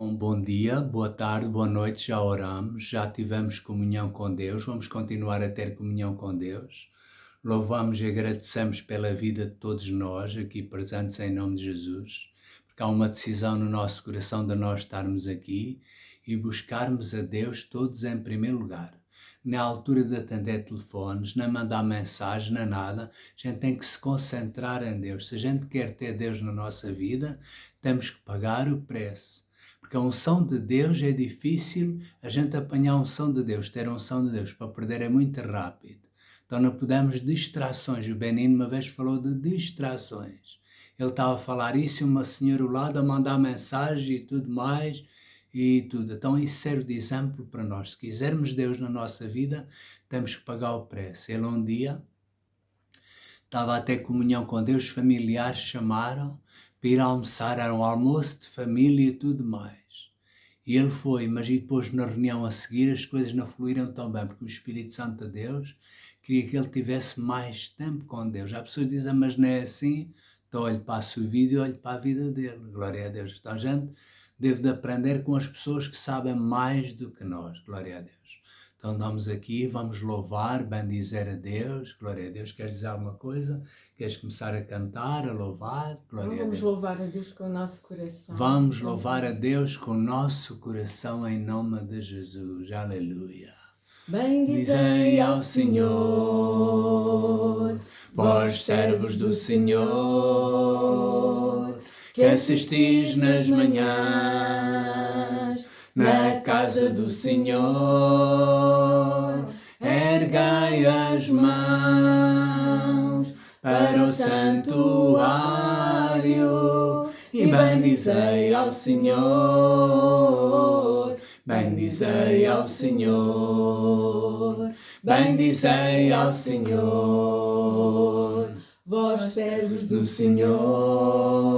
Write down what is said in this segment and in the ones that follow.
Um bom dia, boa tarde, boa noite, já oramos, já tivemos comunhão com Deus, vamos continuar a ter comunhão com Deus. Louvamos e agradecemos pela vida de todos nós aqui presentes em nome de Jesus, porque há uma decisão no nosso coração de nós estarmos aqui e buscarmos a Deus todos em primeiro lugar. Na altura de atender telefones, nem mandar mensagem, nem nada, a gente tem que se concentrar em Deus. Se a gente quer ter Deus na nossa vida, temos que pagar o preço. Porque a unção de Deus é difícil a gente apanhar a unção de Deus, ter a unção de Deus, para perder é muito rápido. Então não podemos distrações. O Benino uma vez falou de distrações. Ele estava a falar isso e uma senhora ao lado a mandar mensagem e tudo mais e tudo. Então isso serve de exemplo para nós. Se quisermos Deus na nossa vida, temos que pagar o preço. Ele um dia estava a ter comunhão com Deus, os familiares chamaram para ir almoçar, era um almoço de família e tudo mais. E ele foi, mas e depois na reunião a seguir as coisas não fluíram tão bem, porque o Espírito Santo de Deus queria que ele tivesse mais tempo com Deus. Há pessoas que dizem, mas não é assim, então olhe para a sua vida e olhe para a vida dele. Glória a Deus. Então a gente deve de aprender com as pessoas que sabem mais do que nós. Glória a Deus. Então andamos aqui, vamos louvar, bendizer a Deus, glória a Deus. Queres dizer alguma coisa? Queres começar a cantar, a louvar? Glória a Deus. Vamos louvar a Deus com o nosso coração. Vamos louvar a Deus com o nosso coração em nome de Jesus. Aleluia. Bendizei ao Senhor, vós servos do Senhor, que assistis nas manhãs na casa do Senhor, ergai as mãos para o santuário e bendizei ao Senhor, bendizei ao Senhor, bendizei ao Senhor, vós servos do Senhor,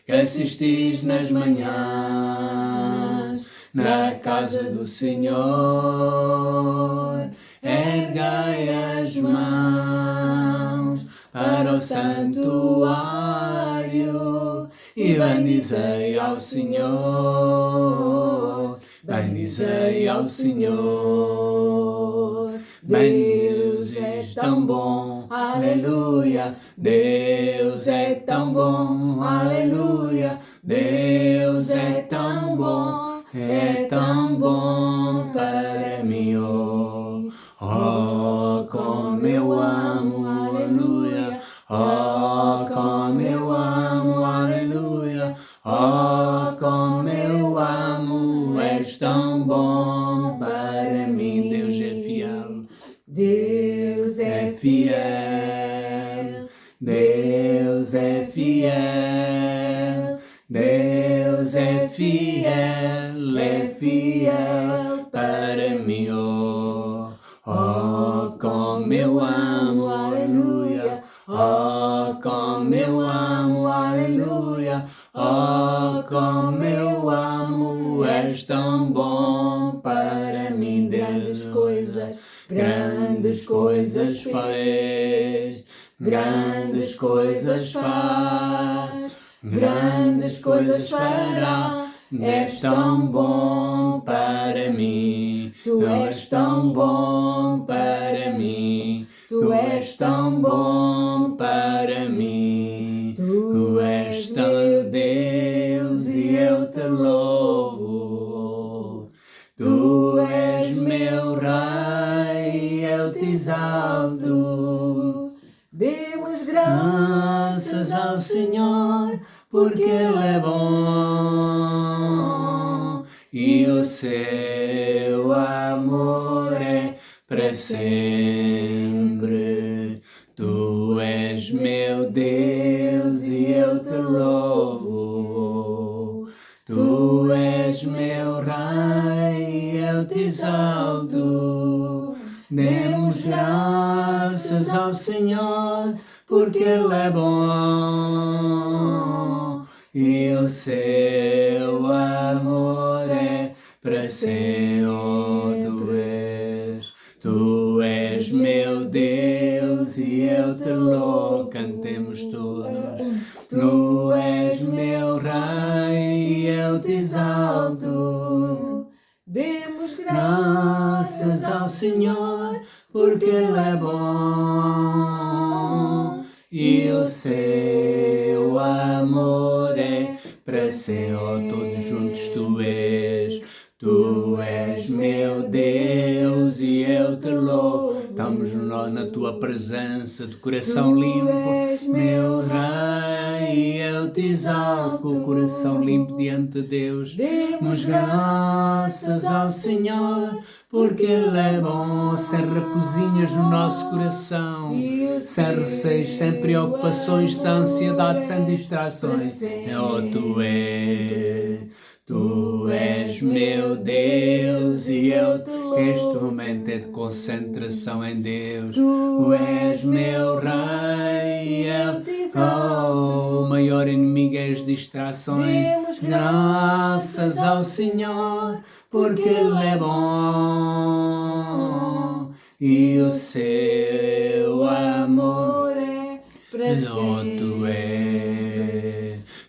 que assistis nas manhãs na casa do Senhor, ergai as mãos para o santuário e bendizei ao Senhor, bendizei ao Senhor. Deus é tão bom, aleluia, Deus é tão bom, aleluia, Deus é tão bom para mim, oh, como eu amo, aleluia, oh, como eu amo, aleluia, oh, como eu amo, és tão bom para mim. Deus é fiel, Deus é fiel, Deus é fiel, Deus é fiel para mim, oh, como eu amo, aleluia, oh, como eu amo, aleluia, oh, como eu amo, és tão bom para mim. Grandes coisas fez, grandes coisas faz, grandes coisas fará. És tão bom para mim, tu és tão bom para mim, tu és tão bom para mim, tu és tão Deus e eu te louvo. Tu és meu Rei, eu te exalto. Demos graças ao Senhor, porque Ele é bom e o seu amor é para sempre. Tu és meu Deus e eu te louvo. Tu és meu Rei, eu te exalto. Demos graças ao Senhor, porque Ele é bom e o seu amor é para sempre. Tu és meu Deus e eu te louvo. Cantemos todos. Tu és meu Rei e eu te exalto. alto. Demos Graças ao Senhor, porque Ele é bom e o seu amor é para sempre. Todos juntos tu és meu Deus e eu te louvo. Estamos na tua presença de coração limpo, meu Rei, e eu te exalto com o coração limpo diante de Deus. Demos graças ao Senhor, porque Ele é bom, sem raposinhas no nosso coração, sem receios, sem preocupações, sem ansiedade, sem distrações. Tu és meu Deus e eu este momento é de concentração em Deus. Tu és meu Rei e eu o maior inimigo é as distrações. Graças ao Senhor, porque Ele é bom e o seu amor é para sempre.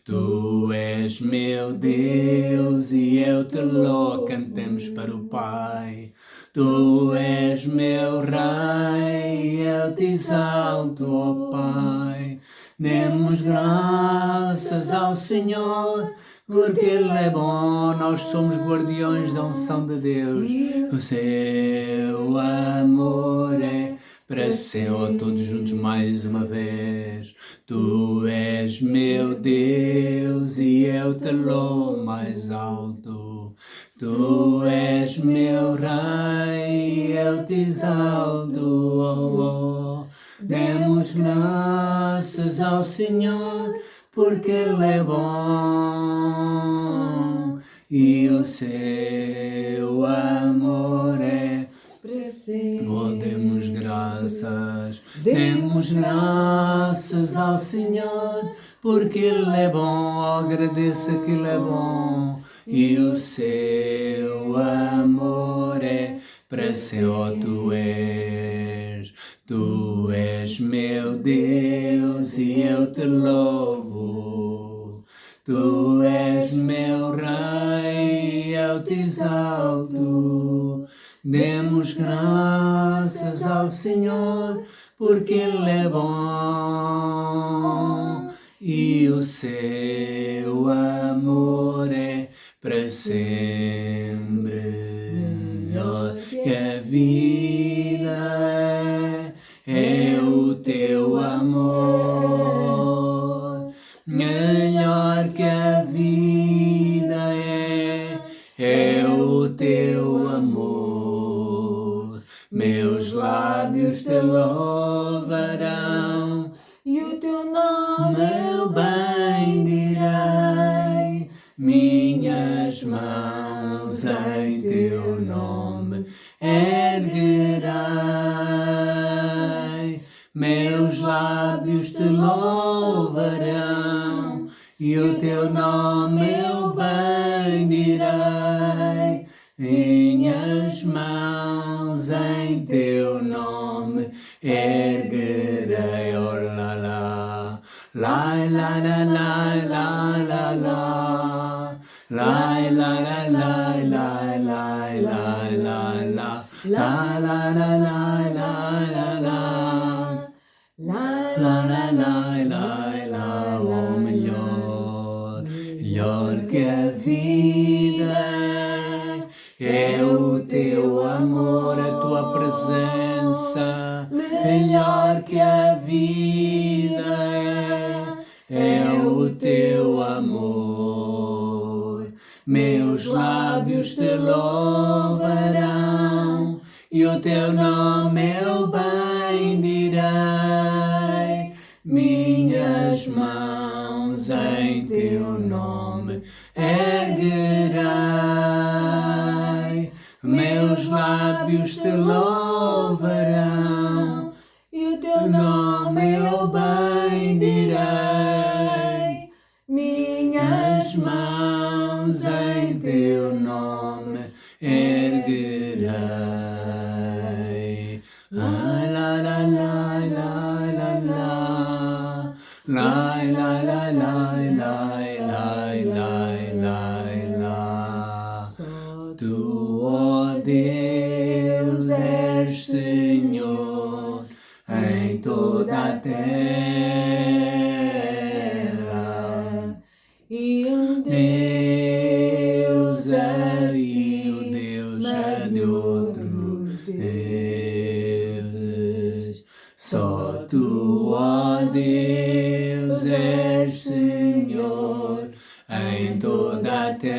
Tu és meu Deus e eu te louvo. Cantemos para o Pai. Tu és meu Rei e eu te exalto, ó Pai. Demos graças ao Senhor, porque Ele é bom. Nós somos guardiões da unção de Deus. O seu amor é para sempre. Todos juntos mais uma vez. Tu és meu Deus e eu te louvo mais alto. Tu és meu Rei e eu te exalto. Oh, oh. Demos graças ao Senhor, porque Ele é bom e o seu amor é para sempre. Oh, demos graças ao Senhor, porque Ele é bom. Oh, agradeça que Ele é bom e o seu amor é para sempre. Oh, tu és meu Deus e eu te louvo. Tu és meu Rei e eu te exalto. Demos graças ao Senhor, porque Ele é bom e o seu amor é para sempre. Melhor que a vida é o teu amor. Melhor que a vida é o teu amor. Meus lábios te louvarão E o teu nome eu bendirei. Minhas mãos em teu nome erguerei. Meus lábios te louvarão e o teu nome eu bendirei. Minhas mãos em teu nome erguerei. Oh, la la, la la la la la la la, la la la la la la la la la, la la la la la la, la la la la, oh, melhor que a vida é o teu amor, a tua presença. Melhor que a vida é o teu amor. Meus lábios te louvarão e o teu nome eu bendirei. Minhas mãos em teu nome erguerei. Meus lábios te louvarão e o teu nome eu bendirei. Minhas mãos em teu nome erguerei. La la la la la la, la la la la la la la la la. Tu, ó Deus, és Senhor em toda a terra, e Deus assim, o Deus mas de outros deuses. Só Tu, ó Deus, és Senhor em toda a terra,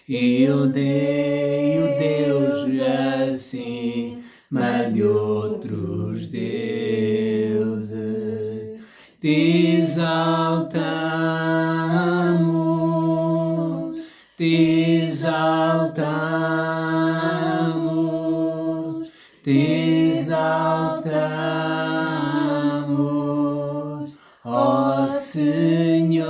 e o Deus acima de outros deuses. Te exaltamos, te exaltamos, te exaltamos, ó Senhor,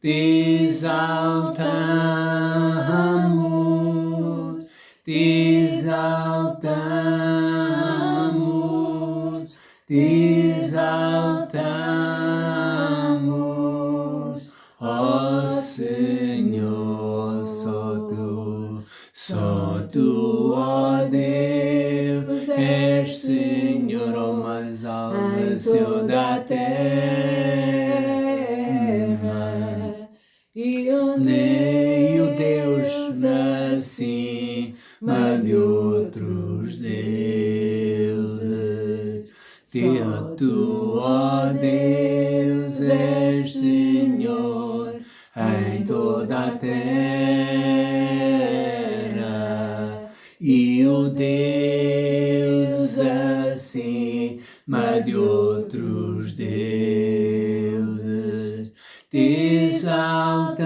te exaltamos, te exaltamos, te exaltamos, ó Senhor, só Tu, ó Deus, és Senhor, ó mais alto Senhor da terra, e o Deus acima de outros deuses. Tu, ó Deus, és Senhor em toda a terra, e o Deus acima de outros deuses. Te exaltamos,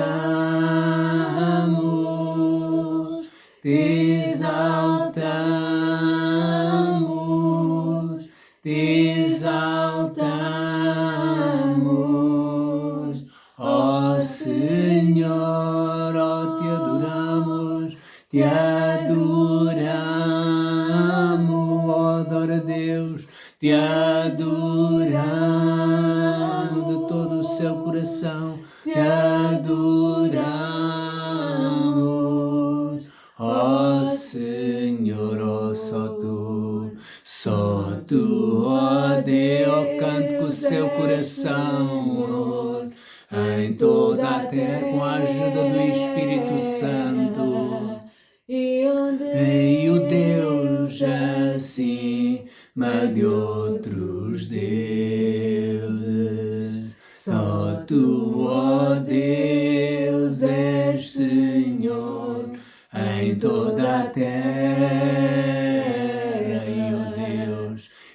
te exaltamos, te exaltamos, ó Senhor, ó te adoramos, ó adora Deus, te adoramos de todo o seu coração, te adoramos, ó Senhor, ó só Tu, ó Deus, cante com o seu coração, em toda a terra, com a ajuda do Espírito Santo, e o Deus acima de outros deuses. Só Tu, ó Deus, és Senhor em toda a terra,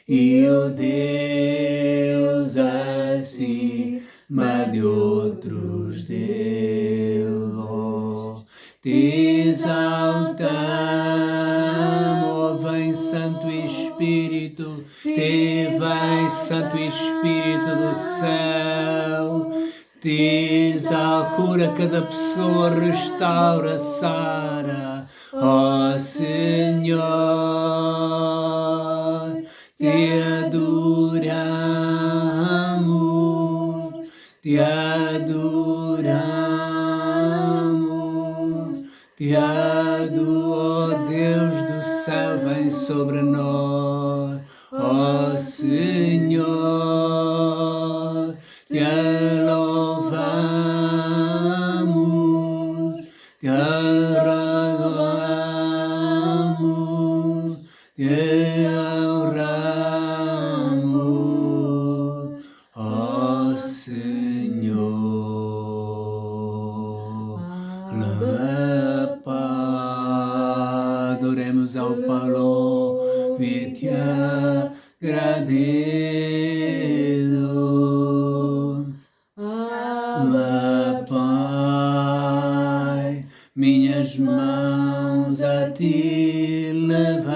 e o Deus acima de outros deuses. Te exaltamos, vem Santo Espírito, vem Santo Espírito do céu, te exalta, cura cada pessoa, restaura, sara, ó Senhor, te adoramos, te adoramos, te adoro, Deus do céu, vem sobre nós, ó Senhor, te louvamos, te adoramos, te honramos, ó Senhor. La paz, adoremos ao Paulo, e te agradeço. Pai, minhas mãos a Ti levando,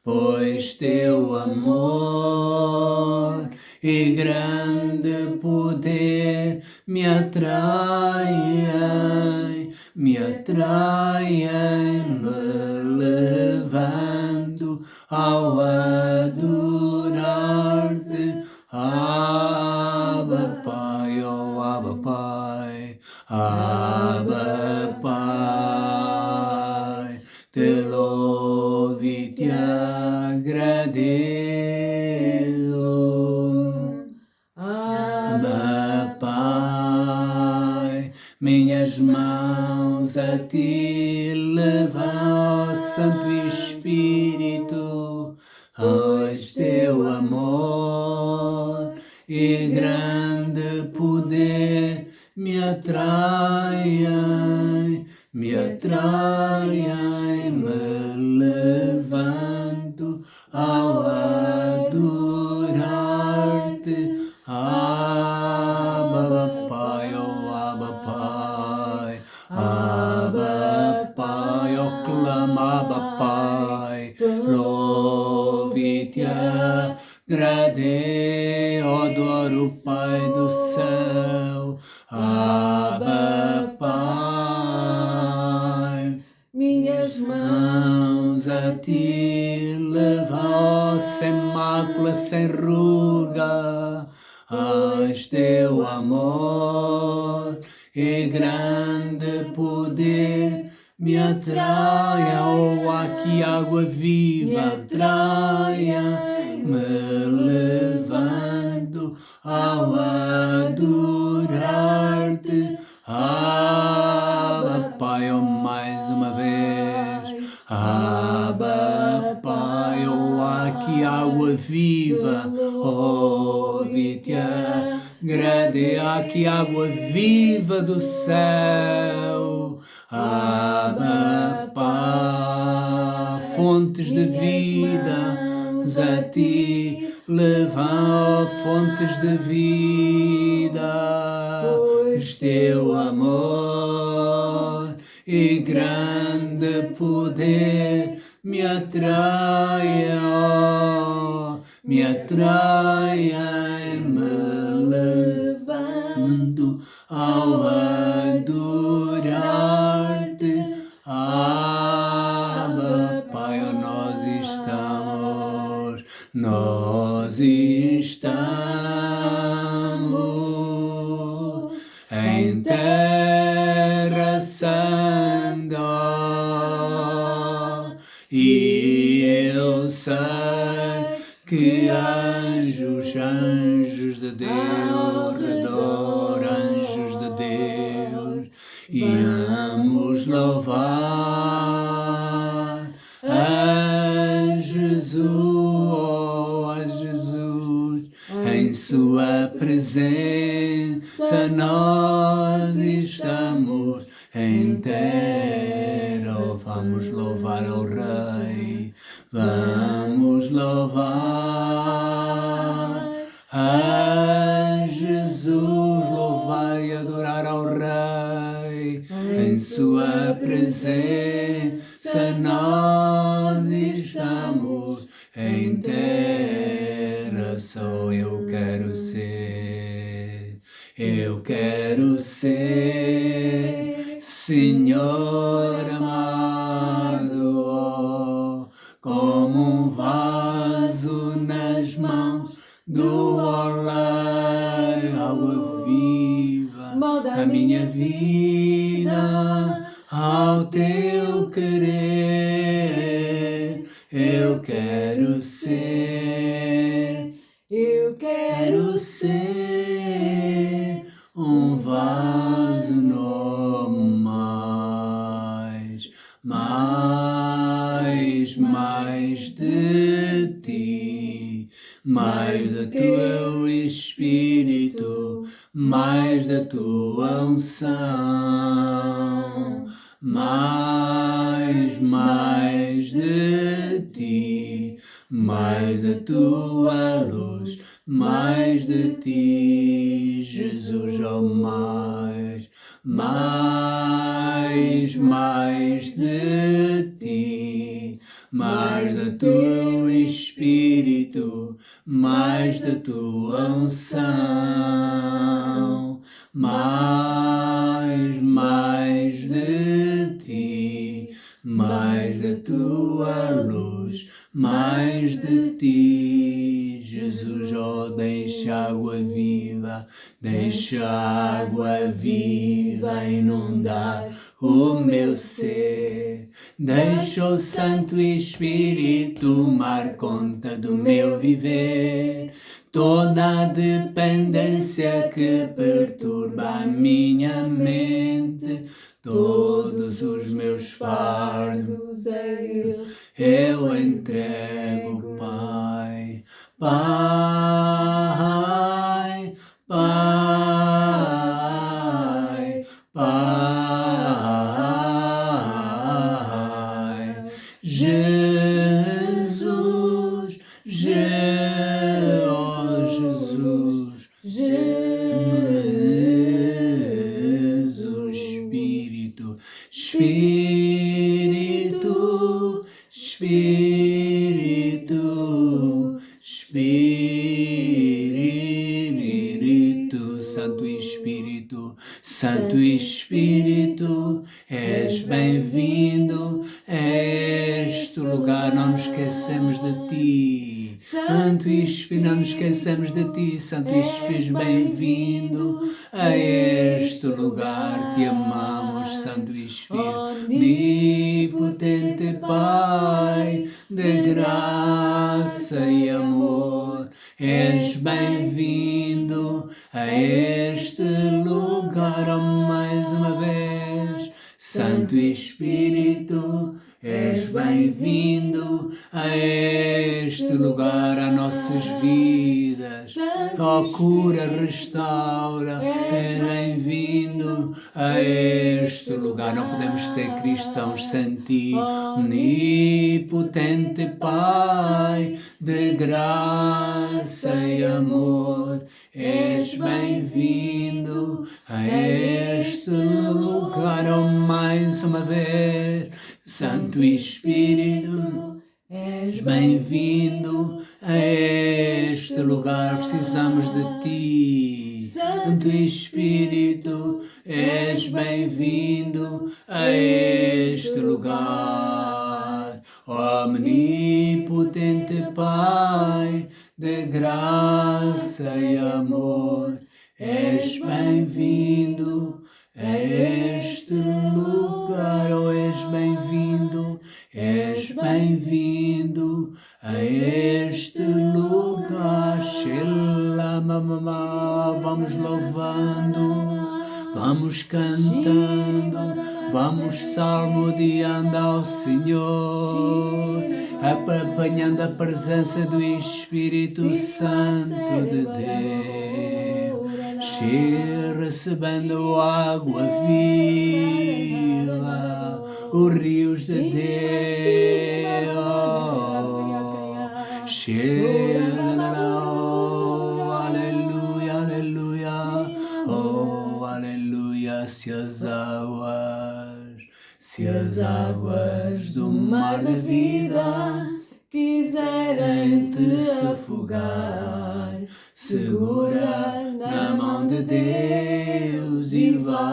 pois Teu amor e grande poder me atraem, me levanto ao adorar-te, Abba Pai, oh Abba Pai, Abba Pai, te louvo e te agradeço. Abba Pai, minhas mãos a ti levam, Santo Espírito, pois teu amor e grande poder me atraem, me levanto ao adorar-te. Abba Pai, oh Abba Pai, Abba Pai, oh clama Abba Pai, louvo e te agradeço, adoro o Pai do céu, Abba Pai. Minhas Mãos a ti levam, sem mácula, sem ruga, és teu amor e grande poder me atraia, oh aqui água viva, atraia, me levando ao adorar-te. Abba Pai, oh mais uma vez, Abba Pai, oh aqui água viva, ouve-te agradeço, aqui água viva do céu, Abba Pai, fontes de vida, a ti levam, fontes de vida, pois teu amor e grande poder me atraia, me levando ao adorar-te. Abba Pai, oh, nós estamos em terra santa e eu sei que anjos de Deus, redor anjos de Deus, e vamos louvar a Jesus, em sua presença nós estamos em terra. Oh, vamos louvar ao Rei, vamos louvar a Jesus, louvar e adorar ao Rei, em sua presença nós estamos em terra. Só eu quero ser, Senhor amado, oh, como um vaso nas mãos do oleiro, água viva, a minha vida ao teu querer. Eu quero ser um vaso no mais de ti, mais do teu Espírito, mais da tua unção, mais de ti, mais da tua luz, mais de ti, Jesus, oh mais de ti, mais do teu Espírito, mais da tua unção, mais de ti, mais da tua luz, mais de ti, Jesus. Jesus, oh, deixa a água viva inundar o meu ser. Deixa o Santo Espírito tomar conta do meu viver. Toda a dependência que perturba a minha mente, todos os meus fardos a Ele eu entrego, Pai. Pai, Pai, Pai. Jesus, Jesus, Espírito, Espírito, Espírito, Espírito, Santo Espírito, Santo Espírito, és bem-vindo a este lugar, não nos esquecemos de Ti. Santo Espírito, não nos esquecemos de Ti, Santo Espírito, bem-vindo a este lugar, Te amamos, Santo Espírito, onipotente Pai, de graça e amor, és bem-vindo a este lugar, oh, mais uma vez, Santo Espírito, és bem-vindo a este lugar, a nossas vidas. Ó, cura, restaura, és bem-vindo a este lugar. Não podemos ser cristãos sem Ti. Onipotente Pai, de graça e amor, és bem-vindo a este lugar. Oh, mais uma vez, Santo Espírito, és bem-vindo a este lugar, precisamos de Ti. Santo Espírito, és bem-vindo a este lugar. Omnipotente Pai, de graça e amor, és bem-vindo a este lugar, oh, és bem-vindo a este lugar. Shela mamamá, vamos louvando, vamos cantando, vamos salmodiando ao Senhor, apanhando a presença do Espírito Santo de Deus, recebendo água viva, os rios de Deus, aleluia, aleluia, oh, aleluia, se as águas do mar da vida quiserem te afogar, segura na mão de Deus e vai.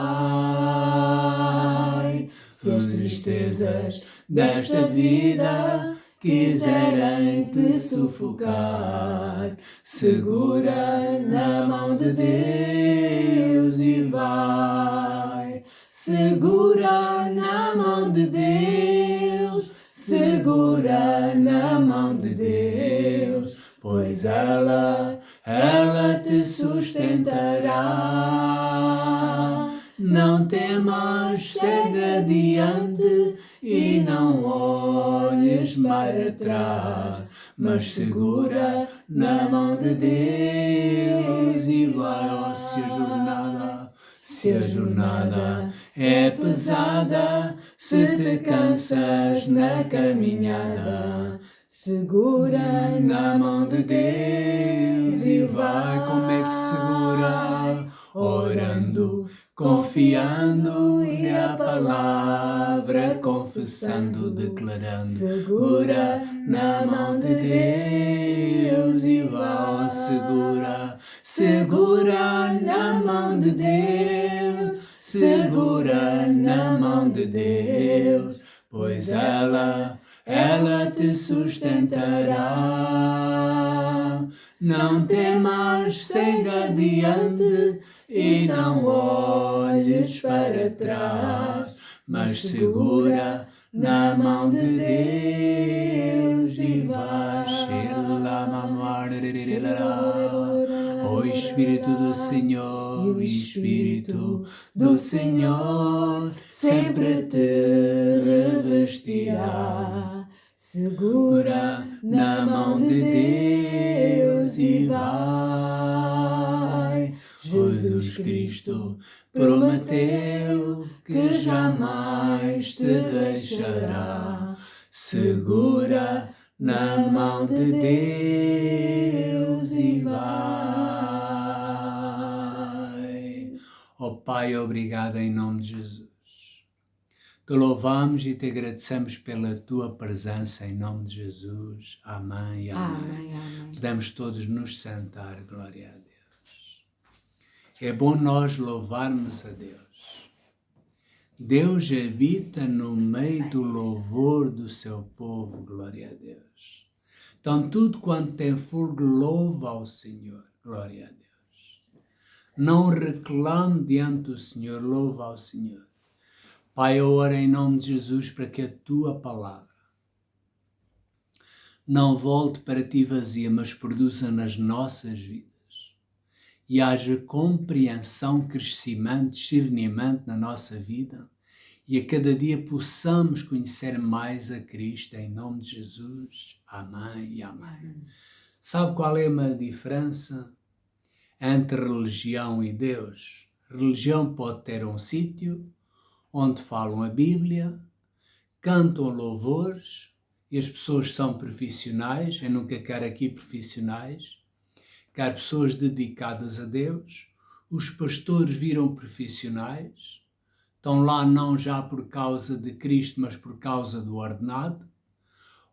Se as tristezas desta vida quiserem te sufocar, segura na mão de Deus e vai. Segura na mão de Deus, segura na mão de Deus, pois ela te sustentará. Não temas, segue adiante e não olhes para trás, mas segura na mão de Deus e vai. Oh, se a jornada é pesada, se te cansas na caminhada, segura na mão de Deus e vai. Como é que segura? Orando, confiando na palavra, confessando, declarando. Segura na mão de Deus e vai. Segura na mão de Deus, segura na mão de Deus, pois ela te sustentará. Não temas, segue adiante e não olhes para trás, mas segura na mão de Deus e vais. O Espírito do Senhor, o Espírito do Senhor sempre te revestirá. Segura na mão de Deus e vai. Jesus Cristo prometeu que jamais te deixará. Segura na mão de Deus e vai. Oh Pai, obrigado em nome de Jesus. Te louvamos e te agradecemos pela tua presença em nome de Jesus. Amém e amém. Podemos todos nos sentar, glória a Deus. É bom nós louvarmos a Deus. Deus habita no meio do louvor do seu povo, glória a Deus. Então tudo quanto tem fogo, louva ao Senhor, glória a Deus. Não reclame diante do Senhor, louva ao Senhor. Pai, eu oro em nome de Jesus para que a tua palavra não volte para ti vazia, mas produza nas nossas vidas. E haja compreensão, crescimento, discernimento na nossa vida. E a cada dia possamos conhecer mais a Cristo em nome de Jesus. Amém e amém. Sabe qual é a diferença entre religião e Deus? Religião pode ter um sítio onde falam a Bíblia, cantam louvores, e as pessoas são profissionais. Eu nunca quero aqui profissionais, quero pessoas dedicadas a Deus. Os pastores viram profissionais, estão lá não já por causa de Cristo, mas por causa do ordenado.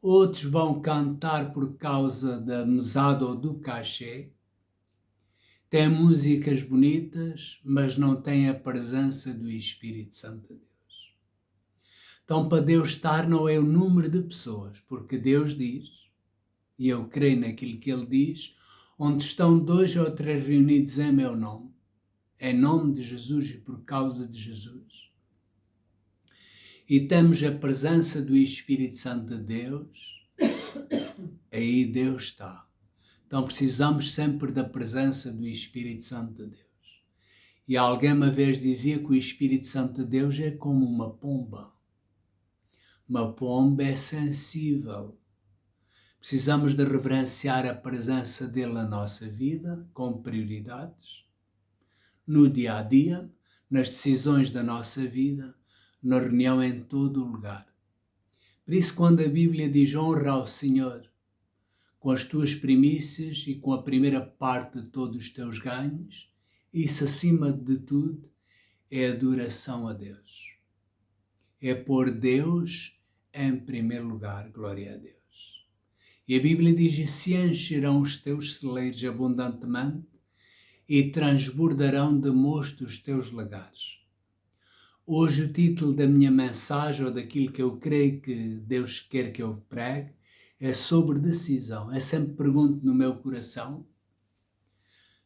Outros vão cantar por causa da mesada ou do cachê. Têm músicas bonitas, mas não têm a presença do Espírito Santo de Deus. Então, para Deus estar não é o número de pessoas, porque Deus diz, e eu creio naquilo que Ele diz, onde estão 2 ou 3 reunidos em meu nome, em nome de Jesus e por causa de Jesus, e temos a presença do Espírito Santo de Deus, aí Deus está. Então precisamos sempre da presença do Espírito Santo de Deus. E alguém uma vez dizia que o Espírito Santo de Deus é como uma pomba. Uma pomba é sensível. Precisamos de reverenciar a presença dele na nossa vida, com prioridades, no dia a dia, nas decisões da nossa vida, na reunião, em todo o lugar. Por isso, quando a Bíblia diz honra ao Senhor com as tuas primícias e com a primeira parte de todos os teus ganhos, isso acima de tudo é adoração a Deus. É pôr Deus em primeiro lugar, glória a Deus. E a Bíblia diz, e se encherão os teus celeiros abundantemente e transbordarão de mosto os teus lagares. Hoje o título da minha mensagem, ou daquilo que eu creio que Deus quer que eu pregue, é sobre decisão. Eu sempre pergunto no meu coração,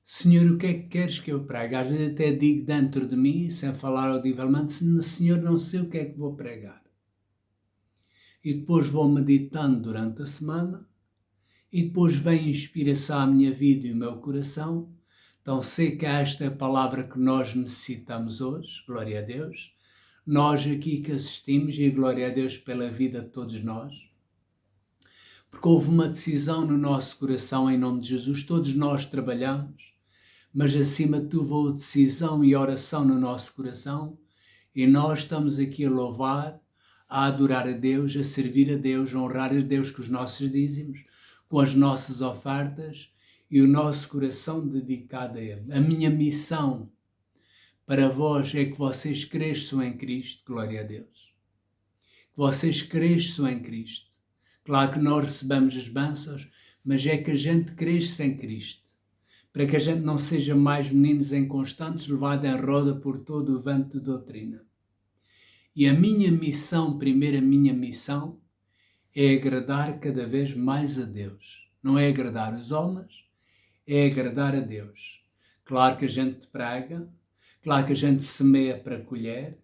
Senhor, o que é que queres que eu pregue? Às vezes até digo dentro de mim, sem falar audivelmente, Senhor, não sei o que é que vou pregar. E depois vou meditando durante a semana, e depois vem inspiração à minha vida e ao meu coração. Então sei que esta é a palavra que nós necessitamos hoje, glória a Deus. Nós aqui que assistimos, e glória a Deus pela vida de todos nós. Porque houve uma decisão no nosso coração em nome de Jesus. Todos nós trabalhamos, mas acima de tudo houve decisão e oração no nosso coração, e nós estamos aqui a louvar, a adorar a Deus, a servir a Deus, a honrar a Deus com os nossos dízimos, com as nossas ofertas e o nosso coração dedicado a Ele. A minha missão para vós é que vocês cresçam em Cristo, glória a Deus. Que vocês cresçam em Cristo. Claro que nós recebemos as bênçãos, mas é que a gente cresça em Cristo, para que a gente não seja mais meninos inconstantes, levados em roda por todo o vento de doutrina. E a minha missão, primeiro a minha missão, é agradar cada vez mais a Deus. Não é agradar os homens, é agradar a Deus. Claro que a gente prega, claro que a gente semeia para colher,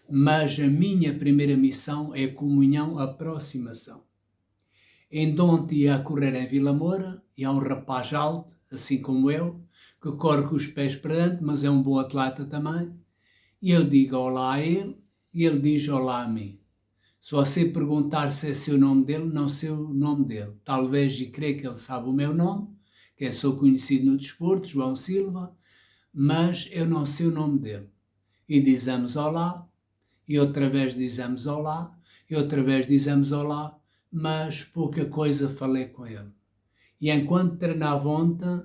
mas a minha primeira missão é comunhão, aproximação. Ontem ia a correr em Vila Moura e há um rapaz alto, assim como eu, que corre com os pés para dentro, mas é um bom atleta também. E eu digo olá a ele e ele diz olá a mim. Se você perguntar se é seu nome dele, não sei o nome dele. Talvez, e creio que ele sabe o meu nome, que eu sou conhecido no desporto, João Silva, mas eu não sei o nome dele. E dizemos olá, e outra vez dizemos olá, e outra vez dizemos olá, mas pouca coisa falei com ele. E enquanto treinava ontem,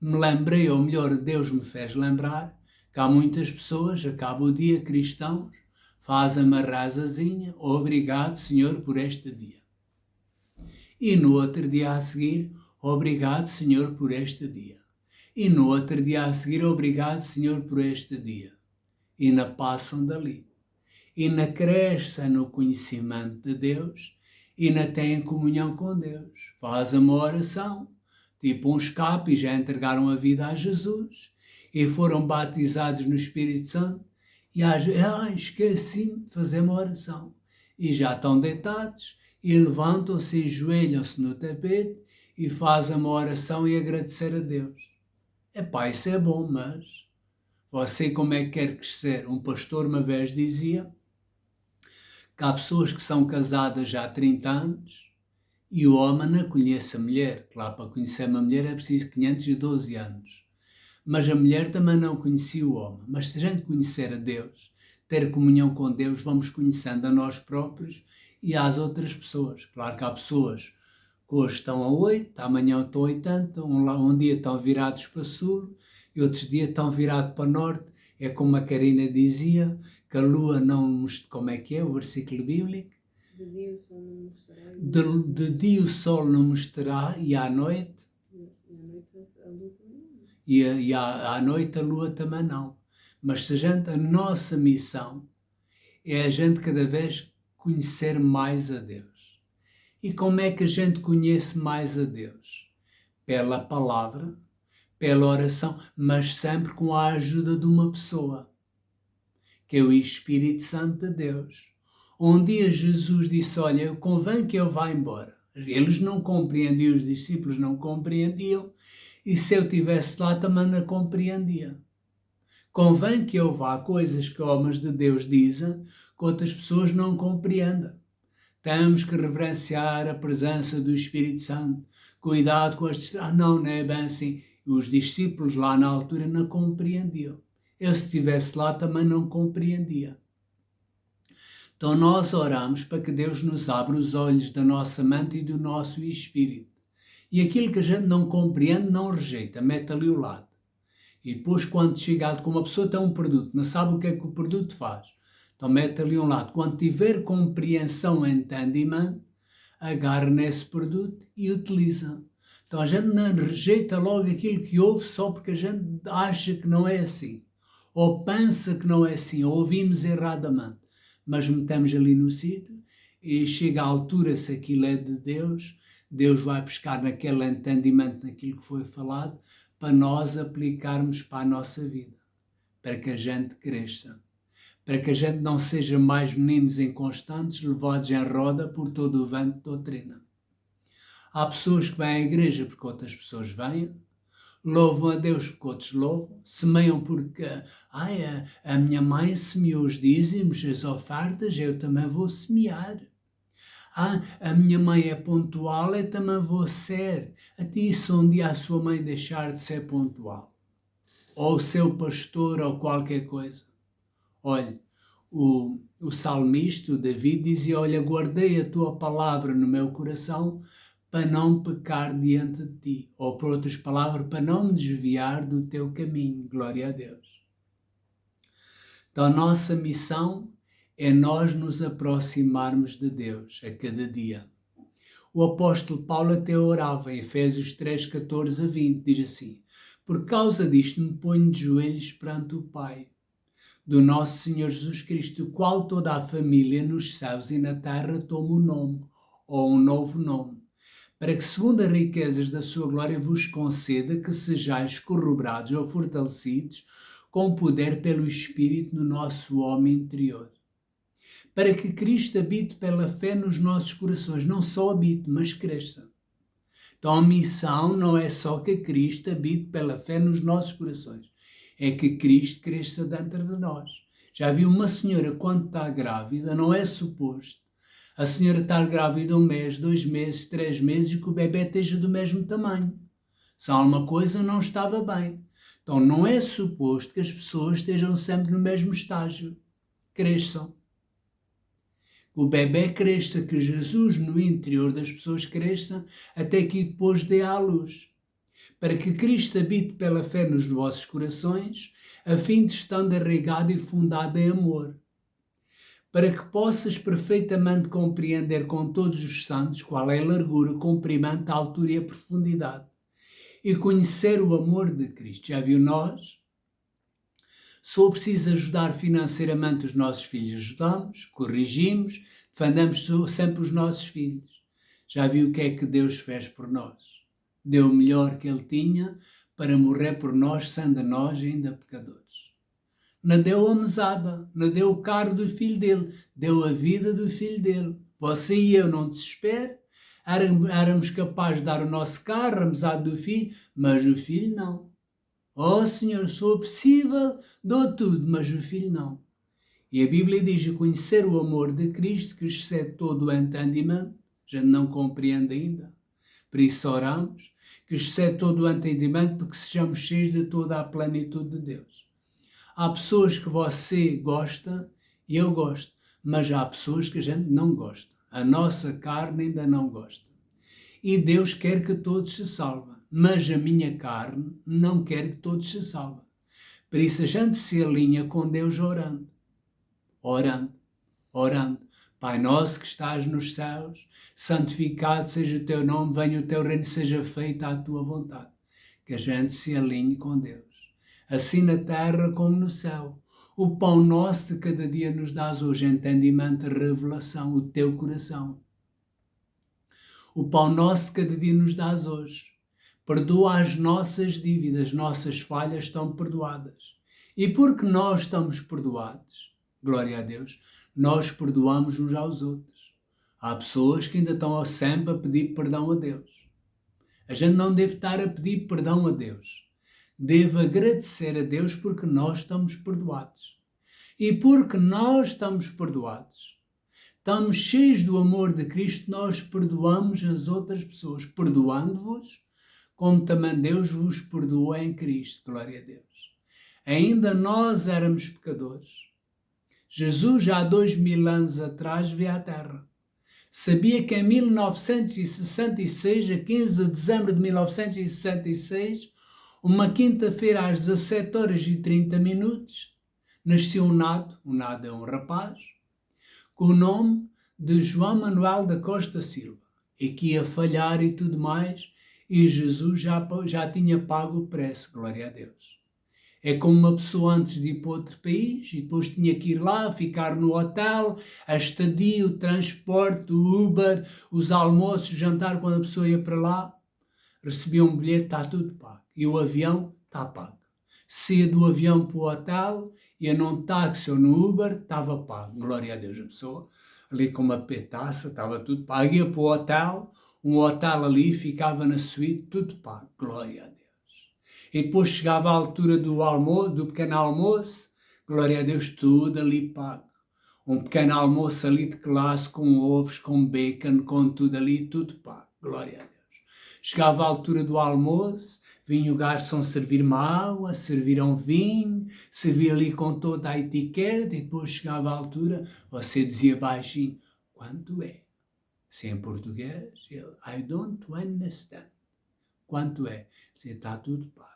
me lembrei, ou melhor, Deus me fez lembrar, que há muitas pessoas, acaba o dia, cristãos, fazem uma razazinha, obrigado, Senhor, por este dia. E no outro dia a seguir, obrigado, Senhor, por este dia. E no outro dia a seguir, obrigado, Senhor, por este dia. E não passam dali. E não crescem no conhecimento de Deus e não têm comunhão com Deus. Fazem uma oração, tipo um escape, e já entregaram a vida a Jesus e foram batizados no Espírito Santo e esqueci-me de fazer uma oração. E já estão deitados e levantam-se e ajoelham-se no tapete e fazem uma oração e agradecer a Deus. Epá, isso é bom, mas você como é que quer crescer? Um pastor uma vez dizia que há pessoas que são casadas já há 30 anos e o homem não conhece a mulher. Claro, para conhecer uma mulher é preciso 512 anos. Mas a mulher também não conhecia o homem. Mas se a gente conhecer a Deus, ter comunhão com Deus, vamos conhecendo a nós próprios e às outras pessoas. Claro que há pessoas que hoje estão a 8, amanhã estão a 80, um dia estão virados para sul e outros dias estão virados para norte. É como a Karina dizia, que a lua não... Como é que é o versículo bíblico? De dia o sol não mostrará. De dia o sol não mostrará e à noite... E à noite a lua também não. Mas se a nossa missão é a gente cada vez conhecer mais a Deus. E como é que a gente conhece mais a Deus? Pela palavra, pela oração, mas sempre com a ajuda de uma pessoa, que é o Espírito Santo de Deus. Um dia Jesus disse, olha, convém que eu vá embora. Eles não compreendiam, os discípulos não compreendiam, e se eu estivesse lá também não compreendia. Convém que eu vá, coisas que homens de Deus dizem, que outras pessoas não compreendem. Temos que reverenciar a presença do Espírito Santo. Cuidado com as distrações. Não é bem assim. Os discípulos lá na altura não compreendiam. Eu, se estivesse lá, também não compreendia. Então nós oramos para que Deus nos abra os olhos da nossa mente e do nosso espírito. E aquilo que a gente não compreende, não rejeita, mete ali ao lado. E depois, quando chegar, como uma pessoa tem um produto, não sabe o que é que o produto faz, então mete ali ao lado. Quando tiver compreensão e entendimento, agarra nesse produto e utiliza. Então a gente não rejeita logo aquilo que ouve só porque a gente acha que não é assim. Ou pensa que não é assim, ou ouvimos erradamente. Mas metemos ali no sítio e chega à altura, se aquilo é de Deus, Deus vai buscar naquele entendimento, naquilo que foi falado, para nós aplicarmos para a nossa vida, para que a gente cresça, para que a gente não seja mais meninos inconstantes, levados em roda por todo o vento de doutrina. Há pessoas que vêm à igreja porque outras pessoas vêm, louvam a Deus porque outros louvam, semeiam porque a minha mãe semeou os dízimos, as ofertas, eu também vou semear. A minha mãe é pontual, eu também vou ser. Até isso um dia a sua mãe deixar de ser pontual. Ou o seu pastor, ou qualquer coisa. Olha, o salmista, o David, dizia, olha, guardei a tua palavra no meu coração para não pecar diante de ti. Ou, por outras palavras, para não me desviar do teu caminho. Glória a Deus. Então, a nossa missão é nós nos aproximarmos de Deus a cada dia. O apóstolo Paulo até orava em Efésios 3, 14 a 20, diz assim, por causa disto me ponho de joelhos perante o Pai, do nosso Senhor Jesus Cristo, do qual toda a família nos céus e na terra toma um nome, ou um novo nome, para que, segundo as riquezas da sua glória, vos conceda que sejais corroborados ou fortalecidos com poder pelo Espírito no nosso homem interior. Para que Cristo habite pela fé nos nossos corações, não só habite, mas cresça. Então a missão não é só que Cristo habite pela fé nos nossos corações, é que Cristo cresça dentro de nós. Já viu uma senhora quando está grávida, não é suposto a senhora estar grávida 1 mês, 2 meses, 3 meses e que o bebê esteja do mesmo tamanho. Se alguma coisa não estava bem. Então não é suposto que as pessoas estejam sempre no mesmo estágio. Cresçam. O bebê cresça, que Jesus no interior das pessoas cresça, até que depois dê à luz. Para que Cristo habite pela fé nos vossos corações, a fim de estando arraigado e fundado em amor. Para que possas perfeitamente compreender com todos os santos qual é a largura, o comprimento, a altura e a profundidade. E conhecer o amor de Cristo. Já viu nós? Se for preciso ajudar financeiramente os nossos filhos, ajudamos, corrigimos, defendemos sempre os nossos filhos. Já viu o que é que Deus fez por nós? Deu o melhor que Ele tinha para morrer por nós, sendo nós ainda pecadores. Não deu a mesada, não deu o carro do filho dele, deu a vida do filho dele. Você e eu, não desespere, éramos capazes de dar o nosso carro, a mesada do filho, mas o filho não. Oh Senhor, se for possível, dou tudo, mas o filho não. E a Bíblia diz: conhecer o amor de Cristo, que excede todo o entendimento, a gente não compreende ainda. Por isso oramos, que excede todo o entendimento, porque sejamos cheios de toda a plenitude de Deus. Há pessoas que você gosta e eu gosto, mas há pessoas que a gente não gosta. A nossa carne ainda não gosta. E Deus quer que todos se salvem, mas a minha carne não quer que todos se salvem. Por isso a gente se alinha com Deus orando. Orando. Pai nosso que estás nos céus, santificado seja o teu nome, venha o teu reino, seja feita a tua vontade. Que a gente se alinhe com Deus. Assim na terra como no céu. O pão nosso de cada dia nos dás hoje, entendimento, revelação, o teu coração. O pão nosso de cada dia nos dás hoje. Perdoa as nossas dívidas, nossas falhas estão perdoadas. E porque nós estamos perdoados, glória a Deus, nós perdoamos uns aos outros. Há pessoas que ainda estão sempre a pedir perdão a Deus. A gente não deve estar a pedir perdão a Deus. Deve agradecer a Deus porque nós estamos perdoados. E porque nós estamos perdoados, estamos cheios do amor de Cristo, nós perdoamos as outras pessoas, perdoando-vos, como também Deus vos perdoou em Cristo, glória a Deus. Ainda nós éramos pecadores. Jesus, já há 2000 anos atrás, veio à Terra. Sabia que em 1966, a 15 de dezembro de 1966, uma quinta-feira às 17h30, nasceu um nado é um rapaz, com o nome de João Manuel da Costa Silva, e que ia falhar e tudo mais, e Jesus já tinha pago o preço, glória a Deus. É como uma pessoa antes de ir para outro país e depois tinha que ir lá, ficar no hotel, a estadia, o transporte, o Uber, os almoços, o jantar, quando a pessoa ia para lá, recebia um bilhete, está tudo pago. E o avião está pago. Saía do avião para o hotel, ia num táxi ou no Uber, estava pago. Glória a Deus, a pessoa ali com uma petaça, estava tudo pago. Ia para o hotel, um hotel ali, ficava na suíte, tudo pago. Glória a Deus. E depois chegava a altura do almoço, do pequeno almoço, glória a Deus, tudo ali pago. Um pequeno almoço ali de classe, com ovos, com bacon, com tudo ali, tudo pago. Glória a Deus. Chegava a altura do almoço, vinha o garçom servir-me água, serviram vinho, servia ali com toda a etiqueta, e depois chegava a altura, você dizia baixinho, quanto é? Se em português, ele, I don't understand. Quanto é? Dizia, está tudo pago.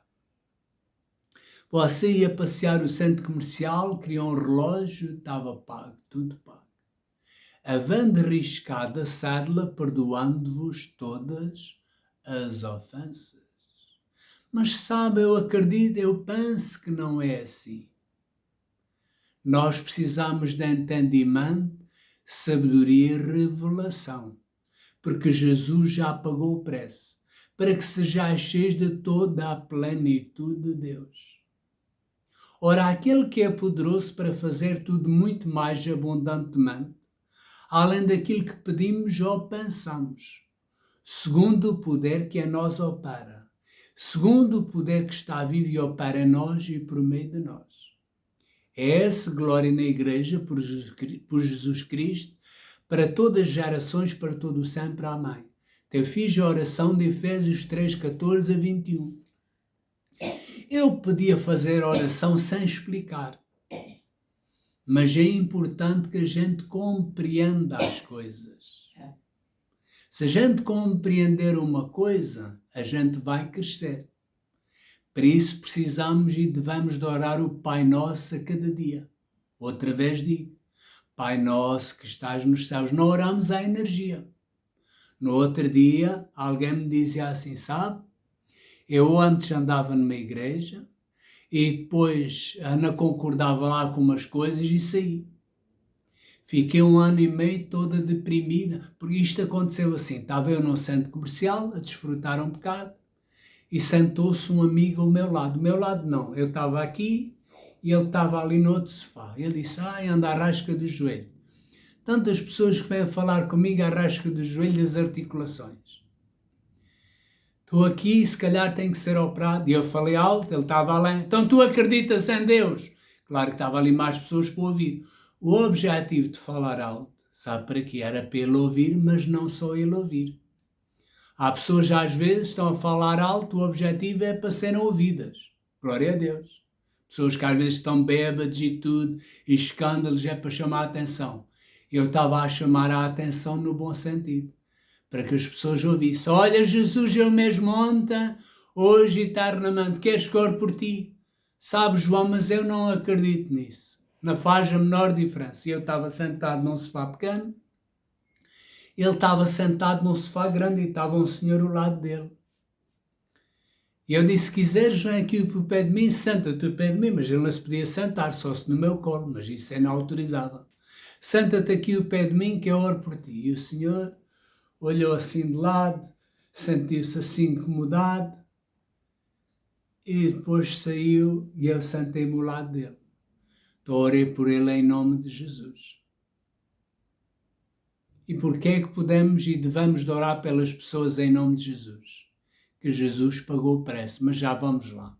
Você ia passear o centro comercial, queria um relógio, estava pago, tudo pago. Havendo riscado a cédula, perdoando-vos todas as ofensas. Mas sabe, eu acredito, eu penso que não é assim. Nós precisamos de entendimento, sabedoria e revelação. porque Jesus já pagou o preço, para que sejais cheios de toda a plenitude de Deus. Ora, aquele que é poderoso para fazer tudo muito mais abundantemente, além daquilo que pedimos ou pensamos, segundo o poder que em nós opera, segundo o poder que está vivo e opera em nós e por meio de nós. É essa glória na Igreja por Jesus Cristo, para todas as gerações, para todo o sempre. Amém. Eu fiz a oração de Efésios 3, 14 a 21. Eu podia fazer a oração sem explicar, mas é importante que a gente compreenda as coisas. Se a gente compreender uma coisa, a gente vai crescer. Para isso precisamos e devemos de orar o Pai Nosso a cada dia. Outra vez digo, Pai Nosso que estás nos céus. Não oramos à energia. No outro dia, alguém me dizia assim, sabe? Eu antes andava numa igreja e depois Ana concordava lá com umas coisas e saí. Fiquei 1 ano e meio toda deprimida, porque isto aconteceu assim. Estava eu num centro comercial a desfrutar um bocado e sentou-se um amigo ao meu lado. Do meu lado não, eu estava aqui e ele estava ali no outro sofá. Ele disse, anda à rasca do joelho. Tantas pessoas que vêm falar comigo à rasca do joelho e das articulações. Estou aqui, se calhar tem que ser operado. E eu falei alto, ele estava além. Então tu acreditas em Deus? Claro que estava ali mais pessoas para ouvir. O objetivo de falar alto, sabe para quê? Era para ele ouvir, mas não só ele ouvir. Há pessoas que às vezes estão a falar alto, o objetivo é para serem ouvidas. Glória a Deus. Pessoas que às vezes estão bêbadas e tudo, e escândalos é para chamar a atenção. Eu estava a chamar a atenção no bom sentido, para que as pessoas ouvissem. Olha, Jesus, eu mesmo ontem, hoje e eternamente, queres que ore por ti? Sabe, João, mas eu não acredito nisso. Não faz a menor diferença. Eu estava sentado num sofá pequeno, ele estava sentado num sofá grande e estava um senhor ao lado dele. E eu disse, se quiseres, vem aqui para o pé de mim, senta-te ao pé de mim, mas ele não se podia sentar, só se no meu colo, mas isso é não autorizável. Senta-te aqui ao pé de mim que eu oro por ti. E o senhor olhou assim de lado, sentiu-se assim incomodado e depois saiu e eu sentei-me ao lado dele. Então orei por ele em nome de Jesus. E porquê é que podemos e devemos de orar pelas pessoas em nome de Jesus? Que Jesus pagou o preço, mas já vamos lá.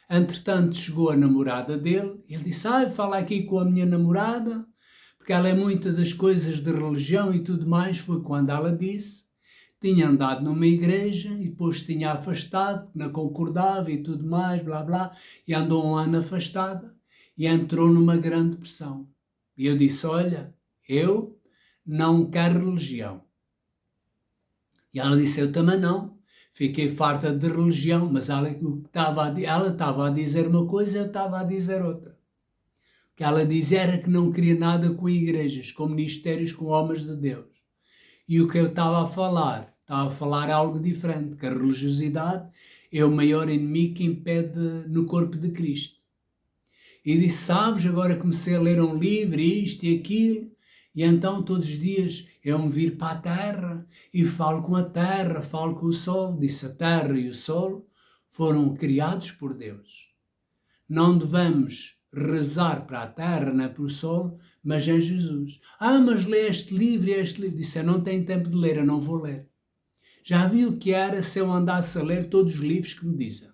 Entretanto, chegou a namorada dele, e ele disse, fala aqui com a minha namorada, porque ela é muita das coisas de religião e tudo mais. Foi quando ela disse, tinha andado numa igreja e depois se tinha afastado, não concordava e tudo mais, blá blá, e andou 1 ano afastada e entrou numa grande depressão. E eu disse, olha, eu não quero religião. E ela disse, eu também não. Fiquei farta de religião, mas ela estava a dizer uma coisa, eu estava a dizer outra. O que ela dizia era que não queria nada com igrejas, com ministérios, com homens de Deus. E o que eu estava a falar algo diferente, que a religiosidade é o maior inimigo que impede no corpo de Cristo. E disse, sabes, agora comecei a ler um livro, isto e aquilo, e então todos os dias eu me viro para a terra e falo com a terra, falo com o sol. Disse, a terra e o sol foram criados por Deus. Não devemos rezar para a terra, nem para o sol, mas em Jesus. Mas lê este livro e este livro. Disse, eu não tenho tempo de ler, eu não vou ler. Já vi o que era se eu andasse a ler todos os livros que me dizem.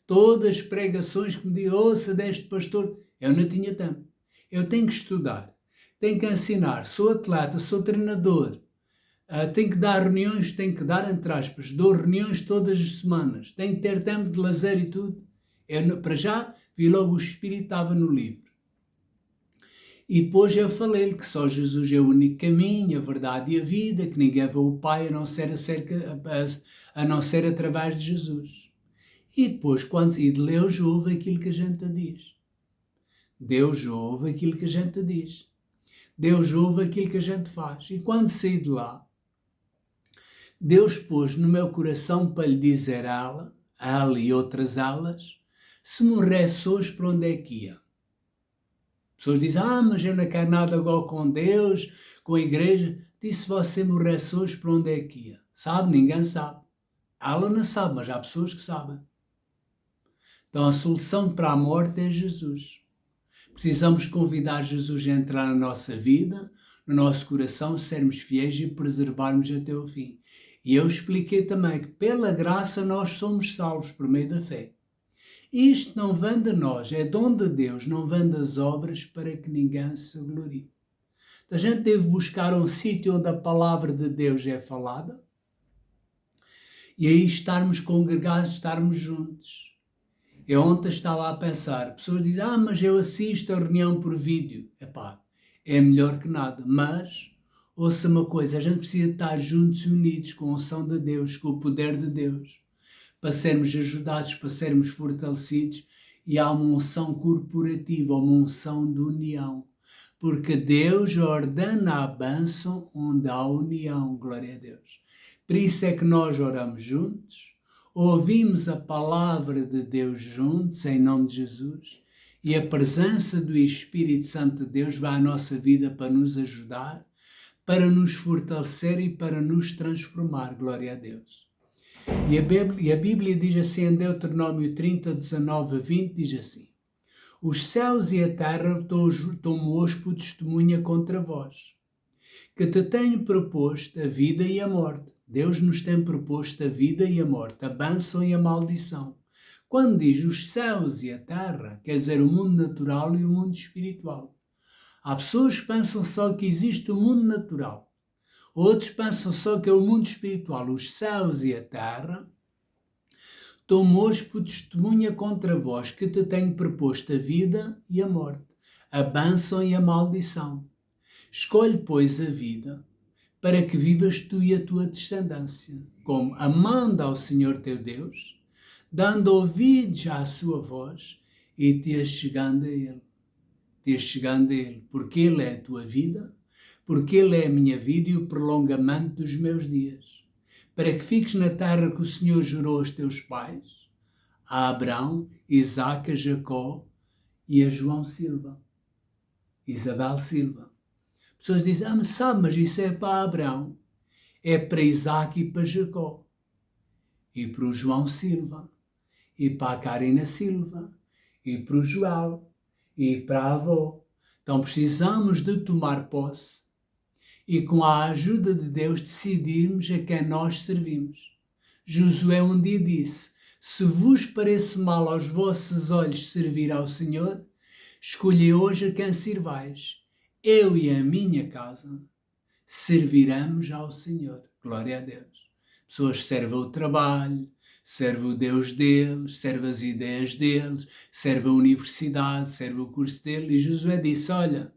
Todas as pregações que me dizem, ouça deste pastor. Eu não tinha tempo. Eu tenho que estudar, tenho que ensinar, sou atleta, sou treinador, tenho que dar reuniões, tenho que dar, entre aspas, dou reuniões todas as semanas, tenho que ter tempo de lazer e tudo. Eu, para já, vi logo o Espírito estava no livro. E depois eu falei-lhe que só Jesus é o único caminho, a verdade e a vida, que ninguém vê o Pai a não ser através de Jesus. E depois, Deus ouve aquilo que a gente diz. Deus ouve aquilo que a gente diz. Deus ouve aquilo que a gente faz. E quando saí de lá, Deus pôs no meu coração para lhe dizer a ela e outras elas, se morresse hoje, para onde é que ia? Pessoas dizem, mas eu não quero nada agora com Deus, com a igreja. E se você morresse hoje, para onde é que ia? Sabe? Ninguém sabe. Ela não sabe, mas há pessoas que sabem. Então a solução para a morte é Jesus. Precisamos convidar Jesus a entrar na nossa vida, no nosso coração, sermos fiéis e preservarmos até o fim. E eu expliquei também que pela graça nós somos salvos por meio da fé. Isto não vem de nós, é dom de Deus, não vem das obras para que ninguém se glorie. A gente deve buscar um sítio onde a palavra de Deus é falada e aí estarmos congregados, estarmos juntos. Eu ontem estava a pensar, pessoas dizem, mas eu assisto a reunião por vídeo. Epá, é melhor que nada, mas ouça uma coisa, a gente precisa estar juntos e unidos com a unção de Deus, com o poder de Deus, para sermos ajudados, para sermos fortalecidos, e há uma unção corporativa, uma unção de união, porque Deus ordena a bênção onde há união, glória a Deus. Por isso é que nós oramos juntos, ouvimos a palavra de Deus juntos, em nome de Jesus, e a presença do Espírito Santo de Deus vai à nossa vida para nos ajudar, para nos fortalecer e para nos transformar, glória a Deus. E a Bíblia diz assim, em Deuteronômio 30, 19 a 20, diz assim, os céus e a terra tomam hoje por testemunha contra vós, que te tenho proposto a vida e a morte. Deus nos tem proposto a vida e a morte, a bênção e a maldição. Quando diz os céus e a terra, quer dizer o mundo natural e o mundo espiritual. Há pessoas que pensam só que existe o mundo natural. Outros pensam só que é o mundo espiritual. Os céus e a terra tomo hoje por testemunha contra vós que te tenho proposto a vida e a morte, a bênção e a maldição. Escolhe, pois, a vida, para que vivas tu e a tua descendência, como amando ao Senhor teu Deus, dando ouvidos à sua voz e te achegando a Ele. Te achegando a Ele, porque Ele é a tua vida, porque Ele é a minha vida e o prolongamento dos meus dias, para que fiques na terra que o Senhor jurou aos teus pais, a Abraão, Isaque, a Jacó e a João Silva, Isabel Silva. Pessoas dizem, mas isso é para Abraão, é para Isaque e para Jacó, e para o João Silva, e para a Karina Silva, e para o Joel, e para a avó. Então precisamos de tomar posse e com a ajuda de Deus decidirmos a quem nós servimos. Josué um dia disse, se vos parece mal aos vossos olhos servir ao Senhor, escolhi hoje a quem servais. Eu e a minha casa serviremos ao Senhor. Glória a Deus. Pessoas servem o trabalho, servem o Deus deles, servem as ideias deles, servem a universidade, servem o curso dele. E Josué disse, olha,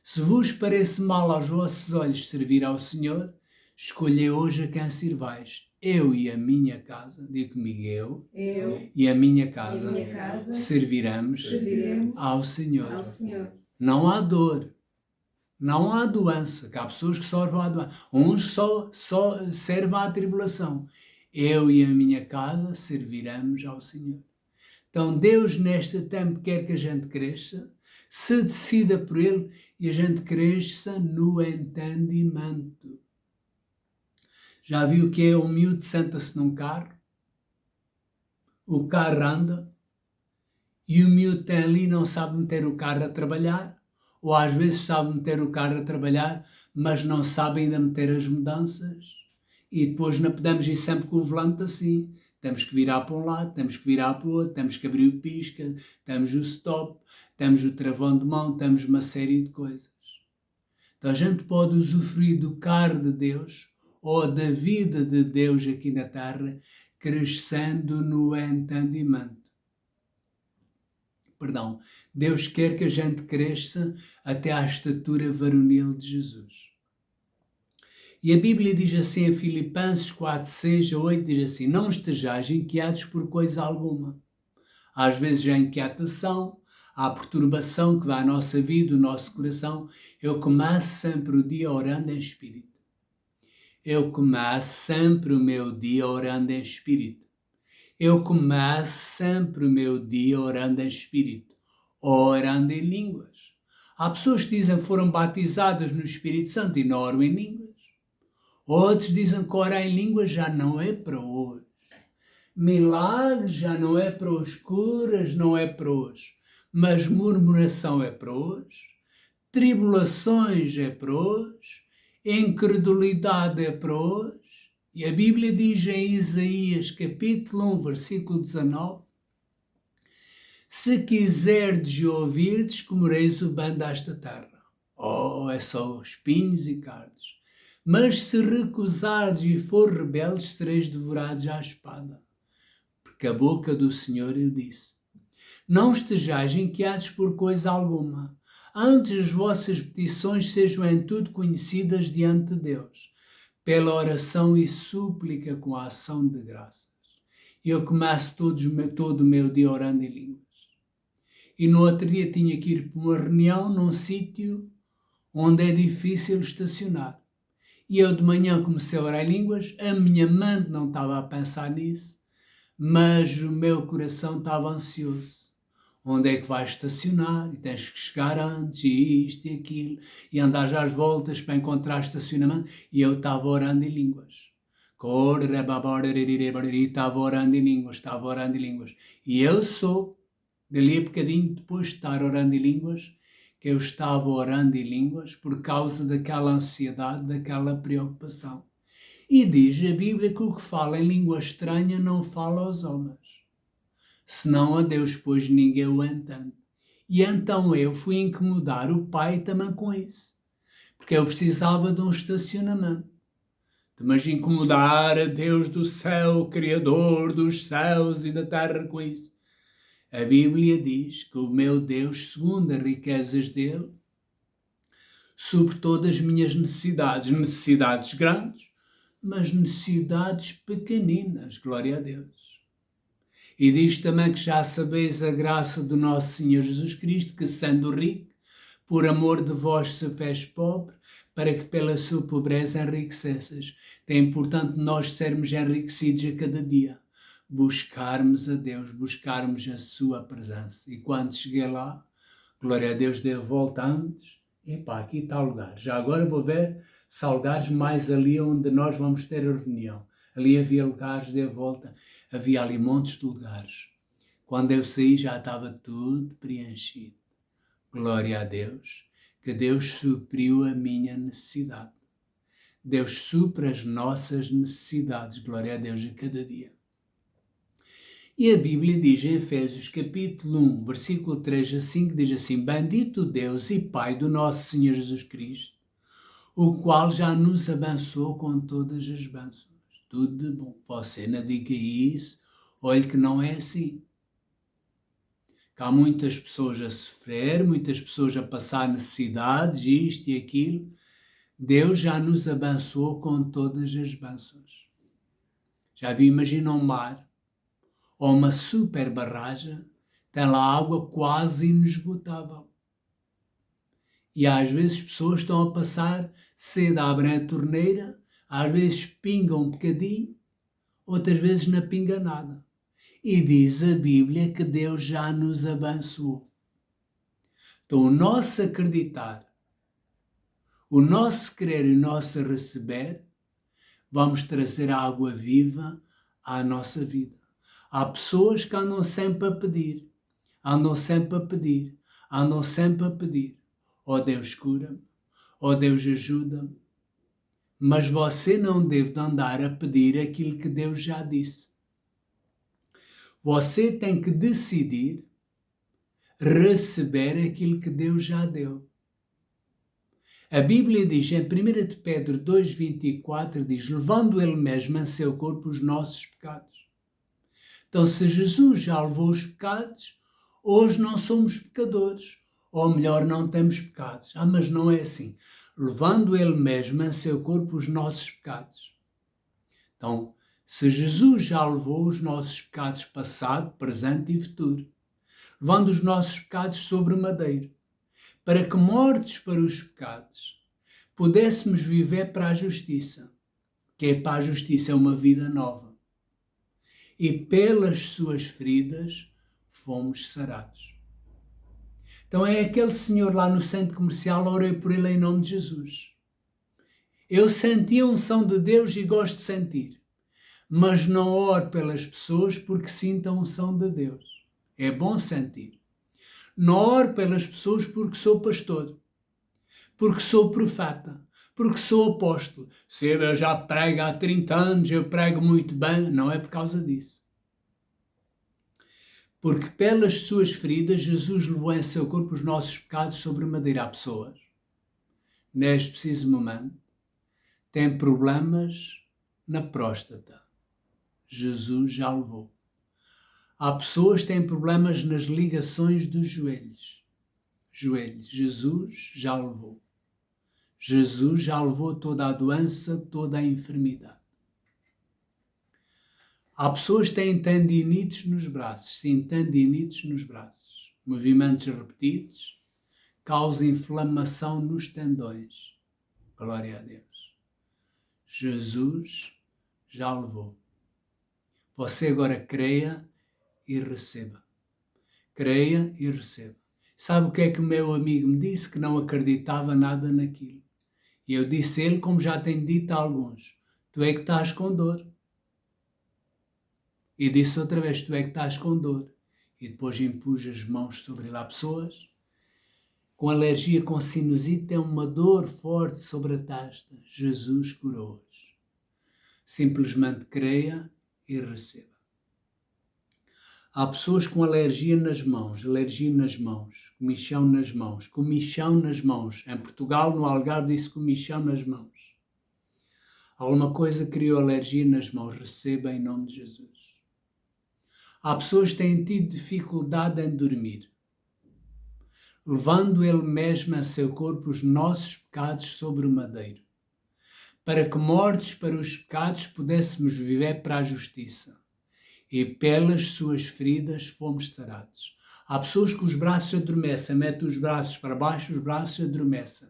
se vos parece mal aos vossos olhos servir ao Senhor, escolhi hoje a quem servais. Eu e a minha casa, diga comigo, eu e a minha casa, serviremos ao Senhor. Não há dor, não há doença, que há pessoas que só servem à doença. Uns só servem à tribulação. Eu e a minha casa serviremos ao Senhor. Então Deus neste tempo quer que a gente cresça, se decida por Ele e a gente cresça no entendimento. Já viu o que é um miúdo senta-se num carro? O carro anda e o miúdo tem ali não sabe meter o carro a trabalhar, ou às vezes sabe meter o carro a trabalhar, mas não sabe ainda meter as mudanças. E depois não podemos ir sempre com o volante assim. Temos que virar para um lado, temos que virar para o outro, temos que abrir o pisca, temos o stop, temos o travão de mão, temos uma série de coisas. Então a gente pode usufruir do carro de Deus ou da vida de Deus aqui na terra, crescendo no entendimento. Deus quer que a gente cresça até à estatura varonil de Jesus. E a Bíblia diz assim em Filipenses 4, 6 a 8, diz assim, não estejais inquietos por coisa alguma. Às vezes há inquietação, há perturbação que vai à nossa vida, o nosso coração. Eu começo sempre o dia orando em espírito. Eu começo sempre o meu dia orando em espírito. Eu começo sempre o meu dia orando em espírito, orando em línguas. Há pessoas que dizem que foram batizadas no Espírito Santo e não oram em línguas. Outros dizem que orar em línguas já não é para hoje. Milagres já não é para hoje. Curas não é para hoje. Mas murmuração é para hoje. Tribulações é para hoje. Incredulidade é para hoje. E a Bíblia diz em Isaías capítulo 1, versículo 19: se quiserdes e ouvirdes, comereis o bem desta terra. Oh, é só espinhos e cardos. Mas se recusardes e for rebeldes, sereis devorados à espada. Porque a boca do Senhor o disse. Não estejais inquietos por coisa alguma. Antes as vossas petições sejam em tudo conhecidas diante de Deus, pela oração e súplica com a ação de graças. E eu começo todo o meu dia orando em línguas. E no outro dia tinha que ir para uma reunião num sítio onde é difícil estacionar. E eu de manhã comecei a orar em línguas, a minha mente não estava a pensar nisso, mas o meu coração estava ansioso. Onde é que vais estacionar? E tens que chegar antes, e isto e aquilo, e andar já às voltas para encontrar estacionamento. E eu estava orando em línguas. Estava orando em línguas. E eu sou, dali a bocadinho, depois de estar orando em línguas, que eu estava orando em línguas por causa daquela ansiedade, daquela preocupação. E diz a Bíblia que o que fala em língua estranha não fala aos homens, senão a Deus, pois ninguém o entende. E então eu fui incomodar o Pai também com isso, porque eu precisava de um estacionamento. Mas incomodar a Deus do céu, Criador dos céus e da terra com isso. A Bíblia diz que o meu Deus, segundo as riquezas dele, sobre todas as minhas necessidades grandes, mas necessidades pequeninas, glória a Deus. E diz também que já sabeis a graça do nosso Senhor Jesus Cristo, que sendo rico, por amor de vós se fez pobre, para que pela sua pobreza enriquecesseis. É importante nós sermos enriquecidos a cada dia, buscarmos a Deus, buscarmos a sua presença. E quando cheguei lá, glória a Deus, dei a volta antes, epá, aqui está o lugar. Já agora vou ver se há lugares mais ali onde nós vamos ter a reunião. Ali havia lugares, dei a volta, havia ali montes de lugares. Quando eu saí já estava tudo preenchido. Glória a Deus, que Deus supriu a minha necessidade. Deus supra as nossas necessidades, glória a Deus, a cada dia. E a Bíblia diz em Efésios capítulo 1, versículo 3 a 5, diz assim: bendito Deus e Pai do nosso Senhor Jesus Cristo, o qual já nos abençoou com todas as bênçãos. Tudo de bom. Você não diga isso, olhe que não é assim. Que há muitas pessoas a sofrer, muitas pessoas a passar necessidades, isto e aquilo. Deus já nos abençoou com todas as bênçãos. Já viu, imagina um mar ou uma super barragem, tem lá água quase inesgotável. E às vezes pessoas estão a passar, cedo abrem a torneira, às vezes pingam um bocadinho, outras vezes não pinga nada. E diz a Bíblia que Deus já nos abençoou. Então o nosso acreditar, o nosso crer e o nosso receber, vamos trazer a água viva à nossa vida. Há pessoas que andam sempre a pedir, andam sempre a pedir, andam sempre a pedir. Oh Deus, cura-me, oh Deus, ajuda-me. Mas você não deve andar a pedir aquilo que Deus já disse. Você tem que decidir receber aquilo que Deus já deu. A Bíblia diz em 1 de Pedro 2,24, diz, levando ele mesmo em seu corpo os nossos pecados. Então, se Jesus já levou os pecados, hoje não somos pecadores. Ou melhor, não temos pecados. Mas não é assim. Levando ele mesmo em seu corpo os nossos pecados. Então, se Jesus já levou os nossos pecados passado, presente e futuro, levando os nossos pecados sobre madeiro, para que, mortos para os pecados, pudéssemos viver para a justiça, que é para a justiça é uma vida nova. E pelas suas feridas fomos sarados. Então é aquele senhor lá no centro comercial, orei por ele em nome de Jesus. Eu senti a unção de Deus e gosto de sentir, mas não oro pelas pessoas porque sinto a unção de Deus. É bom sentir. Não oro pelas pessoas porque sou pastor, porque sou profeta, porque sou apóstolo. Se eu já prego há 30 anos, eu prego muito bem, não é por causa disso. Porque pelas suas feridas, Jesus levou em seu corpo os nossos pecados sobre madeira. Há pessoas, neste preciso momento, têm problemas na próstata. Jesus já levou. Há pessoas que têm problemas nas ligações dos joelhos. Jesus já levou. Jesus já levou toda a doença, toda a enfermidade. Há pessoas que têm tendinites nos braços, sim, tendinites nos braços. Movimentos repetidos causam inflamação nos tendões. Glória a Deus. Jesus já levou. Você agora creia e receba. Creia e receba. Sabe o que é que o meu amigo me disse? Que não acreditava nada naquilo. E eu disse a ele, como já tenho dito a alguns, tu é que estás com dor. E disse outra vez, tu é que estás com dor. E depois impus as mãos sobre ele. Há pessoas com alergia, com sinusite, têm uma dor forte sobre a testa. Jesus curou-os. Simplesmente creia e receba. Há pessoas com alergia nas mãos, comichão nas mãos, comichão nas mãos. Em Portugal, no Algarve, disse comichão nas mãos. Alguma coisa criou alergia nas mãos, receba em nome de Jesus. Há pessoas que têm tido dificuldade em dormir, levando ele mesmo a seu corpo os nossos pecados sobre o madeiro, para que mortos para os pecados pudéssemos viver para a justiça. E pelas suas feridas fomos sarados. Há pessoas que os braços adormecem, mete os braços para baixo, os braços adormecem.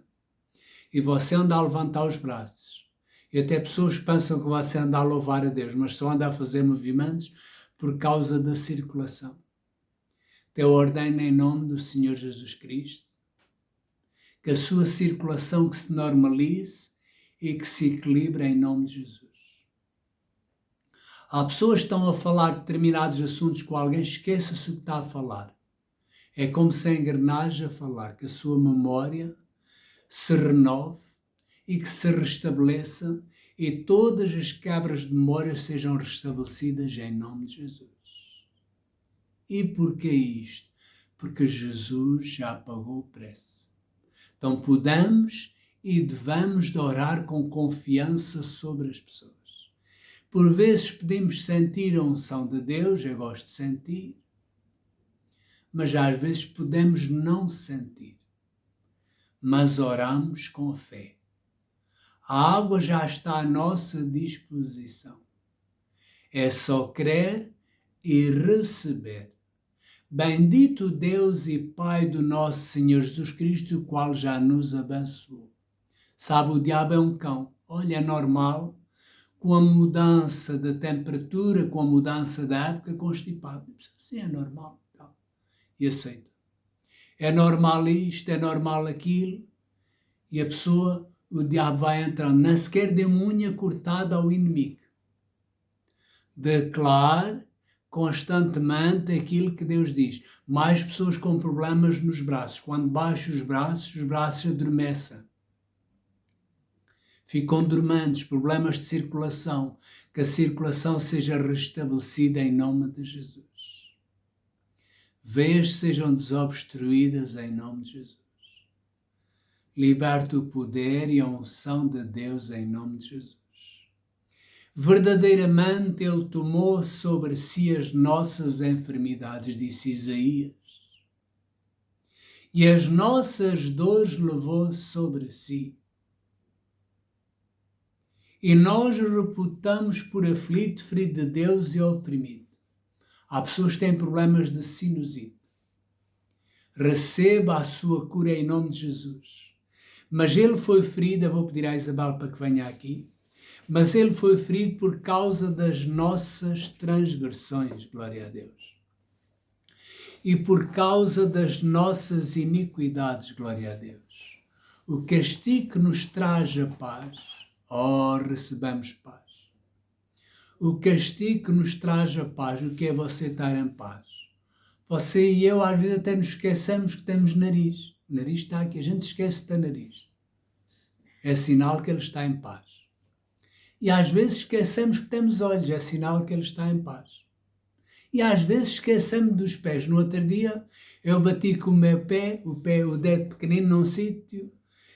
E você anda a levantar os braços. E até pessoas pensam que você anda a louvar a Deus, mas só anda a fazer movimentos por causa da circulação. Eu ordeno em nome do Senhor Jesus Cristo que a sua circulação que se normalize e que se equilibre em nome de Jesus. Há pessoas que estão a falar determinados assuntos com alguém, esqueça-se o que está a falar. É como se a engrenagem a falar, que a sua memória se renove e que se restabeleça e todas as quebras de memória sejam restabelecidas em nome de Jesus. E porquê isto? Porque Jesus já pagou o preço. Então podemos e devemos de orar com confiança sobre as pessoas. Por vezes pedimos sentir a unção de Deus, eu gosto de sentir, mas às vezes podemos não sentir, mas oramos com fé. A água já está à nossa disposição. É só crer e receber. Bendito Deus e Pai do nosso Senhor Jesus Cristo, o qual já nos abençoou. Sabe, o diabo é um cão. Olha, é normal, com a mudança da temperatura, com a mudança da época, constipado. Sim, é normal. E aceita. É normal isto, é normal aquilo. E a pessoa, o diabo vai entrando. Nem sequer dê uma unha cortada ao inimigo. Declare constantemente aquilo que Deus diz. Mais pessoas com problemas nos braços. Quando baixam os braços adormecem. Ficam dormentes, problemas de circulação. Que a circulação seja restabelecida em nome de Jesus. Veias sejam desobstruídas em nome de Jesus. Liberta o poder e a unção de Deus em nome de Jesus. Verdadeiramente Ele tomou sobre si as nossas enfermidades, disse Isaías. E as nossas dores levou sobre si. E nós o reputamos por aflito, ferido de Deus e oprimido. Há pessoas que têm problemas de sinusite. Receba a sua cura em nome de Jesus. Mas ele foi ferido, eu vou pedir à Isabel para que venha aqui, mas ele foi ferido por causa das nossas transgressões, glória a Deus. e por causa das nossas iniquidades, glória a Deus. O castigo que nos traz a paz, recebamos paz. O castigo que nos traz a paz, o que é você estar em paz? Você e eu às vezes até nos esquecemos que temos nariz. O nariz está aqui, a gente esquece de ter nariz. É sinal que ele está em paz. E às vezes esquecemos que temos olhos, é sinal que ele está em paz. E às vezes esquecemos dos pés. No outro dia eu bati com o meu pé, o dedo pequenino num sítio.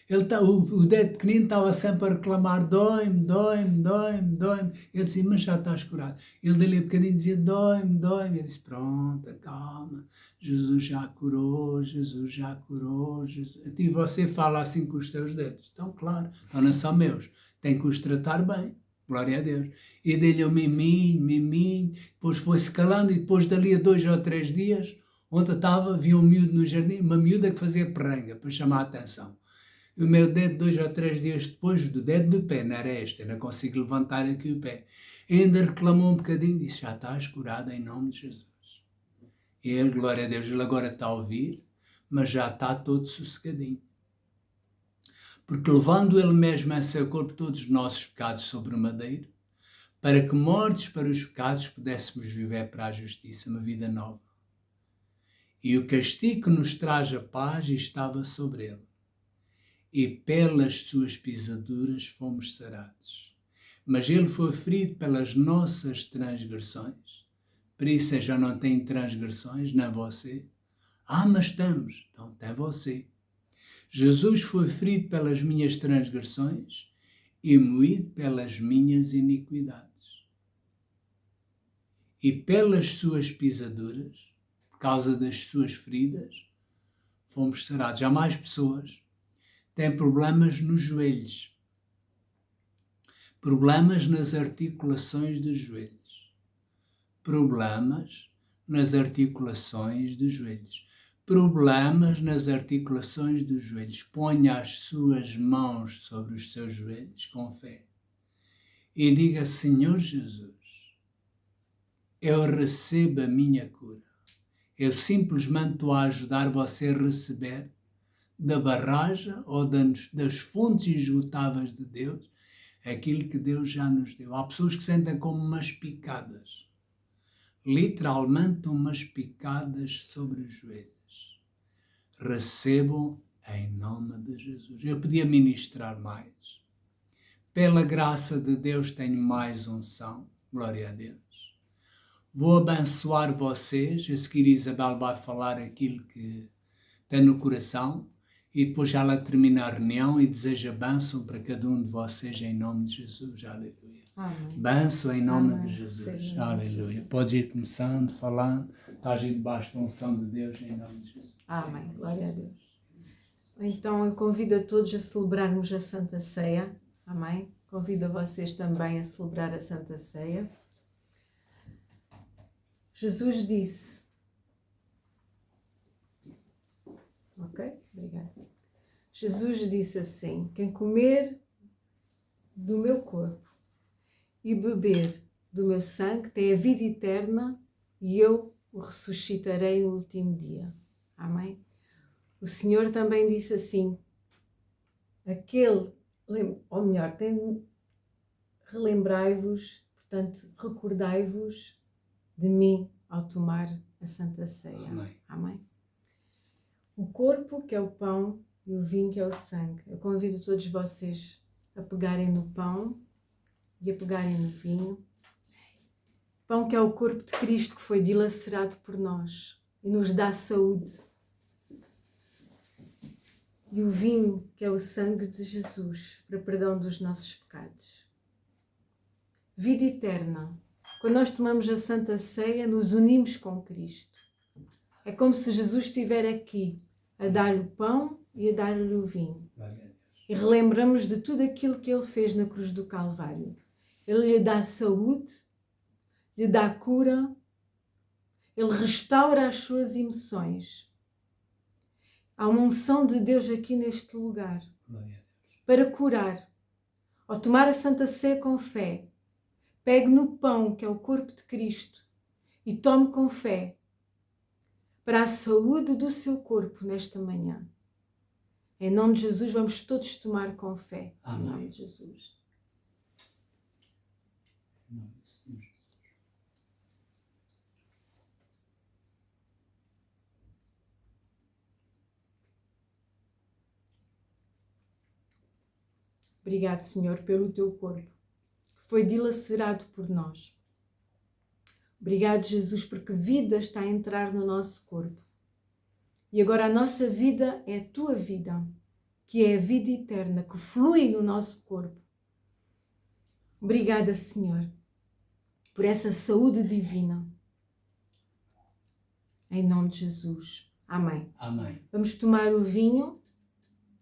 O dedo pequenino estava sempre a reclamar, dói-me, dói-me, dói-me, dói-me. Eu disse, mas já estás curado. Ele dali a bocadinho dizia, dói-me, dói-me. Eu disse, pronto, calma, Jesus já curou, Jesus já curou. Jesus. E você fala assim com os teus dedos. Então, claro, não são meus. Tem que os tratar bem. Glória a Deus. E dei-lhe um miminho, depois foi-se calando e depois dali a 2 ou 3 dias, ontem vi um miúdo no jardim, uma miúda que fazia perrenga para chamar a atenção. E o meu dedo, 2 ou 3 dias depois, do dedo do pé, não era este, eu não consigo levantar aqui o pé. E ainda reclamou um bocadinho, disse, já estás curada em nome de Jesus. E ele, glória a Deus, ele agora está a ouvir, mas já está todo sossegadinho. Porque levando ele mesmo em seu corpo todos os nossos pecados sobre o madeiro, para que mortos para os pecados pudéssemos viver para a justiça, uma vida nova. E o castigo que nos traz a paz estava sobre ele. E pelas suas pisaduras fomos sarados. Mas ele foi ferido pelas nossas transgressões. Por isso já não tem transgressões, nem você. Mas estamos. Então tem você. Jesus foi ferido pelas minhas transgressões e moído pelas minhas iniquidades. E pelas suas pisaduras, por causa das suas feridas, fomos sarados. Há mais pessoas que têm problemas nos joelhos, problemas nas articulações dos joelhos, problemas nas articulações dos joelhos. Problemas nas articulações dos joelhos. Ponha as suas mãos sobre os seus joelhos com fé e diga, Senhor Jesus, eu recebo a minha cura. Eu simplesmente estou a ajudar você a receber da barragem ou das fontes inesgotáveis de Deus aquilo que Deus já nos deu. Há pessoas que sentem como umas picadas, literalmente umas picadas sobre os joelhos. Recebam em nome de Jesus. Eu podia ministrar mais. Pela graça de Deus tenho mais unção. Glória a Deus. Vou abençoar vocês. A seguir Isabel vai falar aquilo que tem no coração e depois ela termina a reunião e deseja bênção para cada um de vocês em nome de Jesus. Aleluia. Amém. Bênção em nome Amém. de Jesus. Sim, Aleluia. Jesus. Podes ir começando, falando. Estás aí debaixo da unção de Deus em nome de Jesus. Amém. Glória a Deus. Então eu convido a todos a celebrarmos a Santa Ceia. Amém. Convido a vocês também a celebrar a Santa Ceia. Jesus disse... Ok? Obrigada. Jesus disse assim, quem comer do meu corpo e beber do meu sangue tem a vida eterna e eu o ressuscitarei no último dia. Amém? O Senhor também disse assim, relembrai-vos, portanto, recordai-vos de mim ao tomar a Santa Ceia. Amém. Amém? O corpo, que é o pão, e o vinho, que é o sangue. Eu convido todos vocês a pegarem no pão e a pegarem no vinho. Pão que é o corpo de Cristo que foi dilacerado por nós e nos dá saúde. E o vinho que é o sangue de Jesus para perdão dos nossos pecados. Vida eterna. Quando nós tomamos a Santa Ceia, nos unimos com Cristo. É como se Jesus estiver aqui a dar-lhe o pão e a dar-lhe o vinho. E relembramos de tudo aquilo que Ele fez na cruz do Calvário. Ele lhe dá saúde, lhe dá cura, Ele restaura as suas emoções. Há uma unção de Deus aqui neste lugar para curar. Ao tomar a Santa Ceia com fé, pegue no pão, que é o corpo de Cristo, e tome com fé, para a saúde do seu corpo nesta manhã. Em nome de Jesus, vamos todos tomar com fé. Amém. Em nome de Jesus. Em nome do Senhor Jesus. Obrigado, Senhor, pelo teu corpo, que foi dilacerado por nós. Obrigado, Jesus, porque vida está a entrar no nosso corpo. E agora a nossa vida é a tua vida, que é a vida eterna, que flui no nosso corpo. Obrigada, Senhor, por essa saúde divina. Em nome de Jesus. Amém. Amém. Vamos tomar o vinho,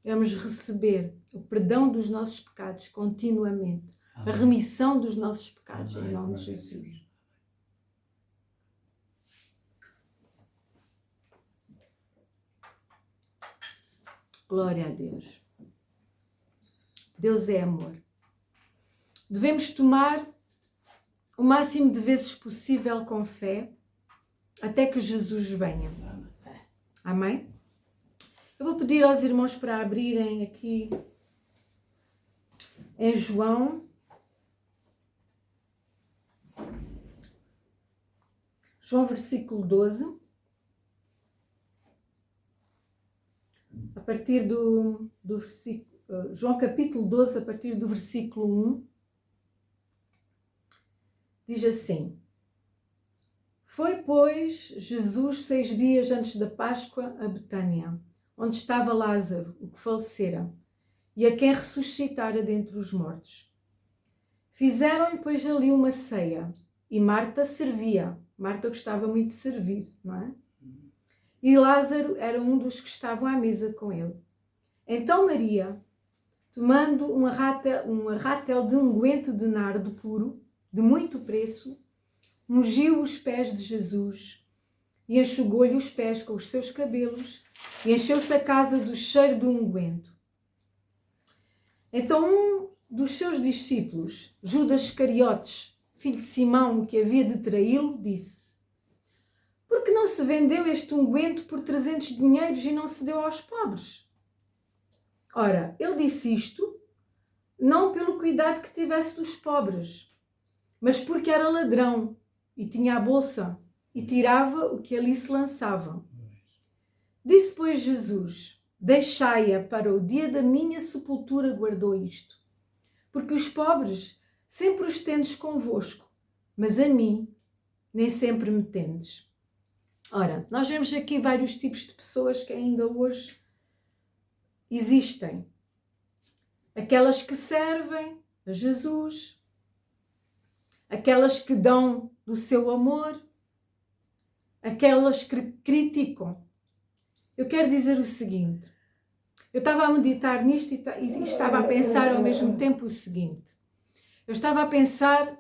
vamos receber o perdão dos nossos pecados continuamente, Amém. a remissão dos nossos pecados, Amém. em nome de Glória a Jesus. Deus. Glória a Deus. Deus é amor. Devemos tomar o máximo de vezes possível com fé, até que Jesus venha. Amém? Eu vou pedir aos irmãos para abrirem aqui em João. João versículo 12. A partir do versículo... João capítulo 12, a partir do versículo 1. Diz assim: Foi, pois, Jesus 6 dias antes da Páscoa a Betânia, onde estava Lázaro, o que falecera, e a quem ressuscitara dentre os mortos. Fizeram-lhe, pois, ali uma ceia, e Marta servia. Marta gostava muito de servir, não é? E Lázaro era um dos que estavam à mesa com ele. Então Maria, tomando um arrátel de unguento de nardo puro, de muito preço, ungiu os pés de Jesus e enxugou-lhe os pés com os seus cabelos e encheu-se a casa do cheiro do unguento. Então um dos seus discípulos, Judas Iscariotes, filho de Simão, que havia de traí-lo, disse: Por que não se vendeu este unguento por 300 dinheiros e não se deu aos pobres? Ora, ele disse isto não pelo cuidado que tivesse dos pobres, mas porque era ladrão e tinha a bolsa e tirava o que ali se lançava. Disse, pois, Jesus: Deixai-a, para o dia da minha sepultura guardou isto. Porque os pobres sempre os tendes convosco, mas a mim nem sempre me tendes. Ora, nós vemos aqui vários tipos de pessoas que ainda hoje existem. Aquelas que servem a Jesus, aquelas que dão do seu amor, aquelas que criticam. Eu quero dizer o seguinte: eu estava a meditar nisto e estava a pensar ao mesmo tempo o seguinte. Eu estava a pensar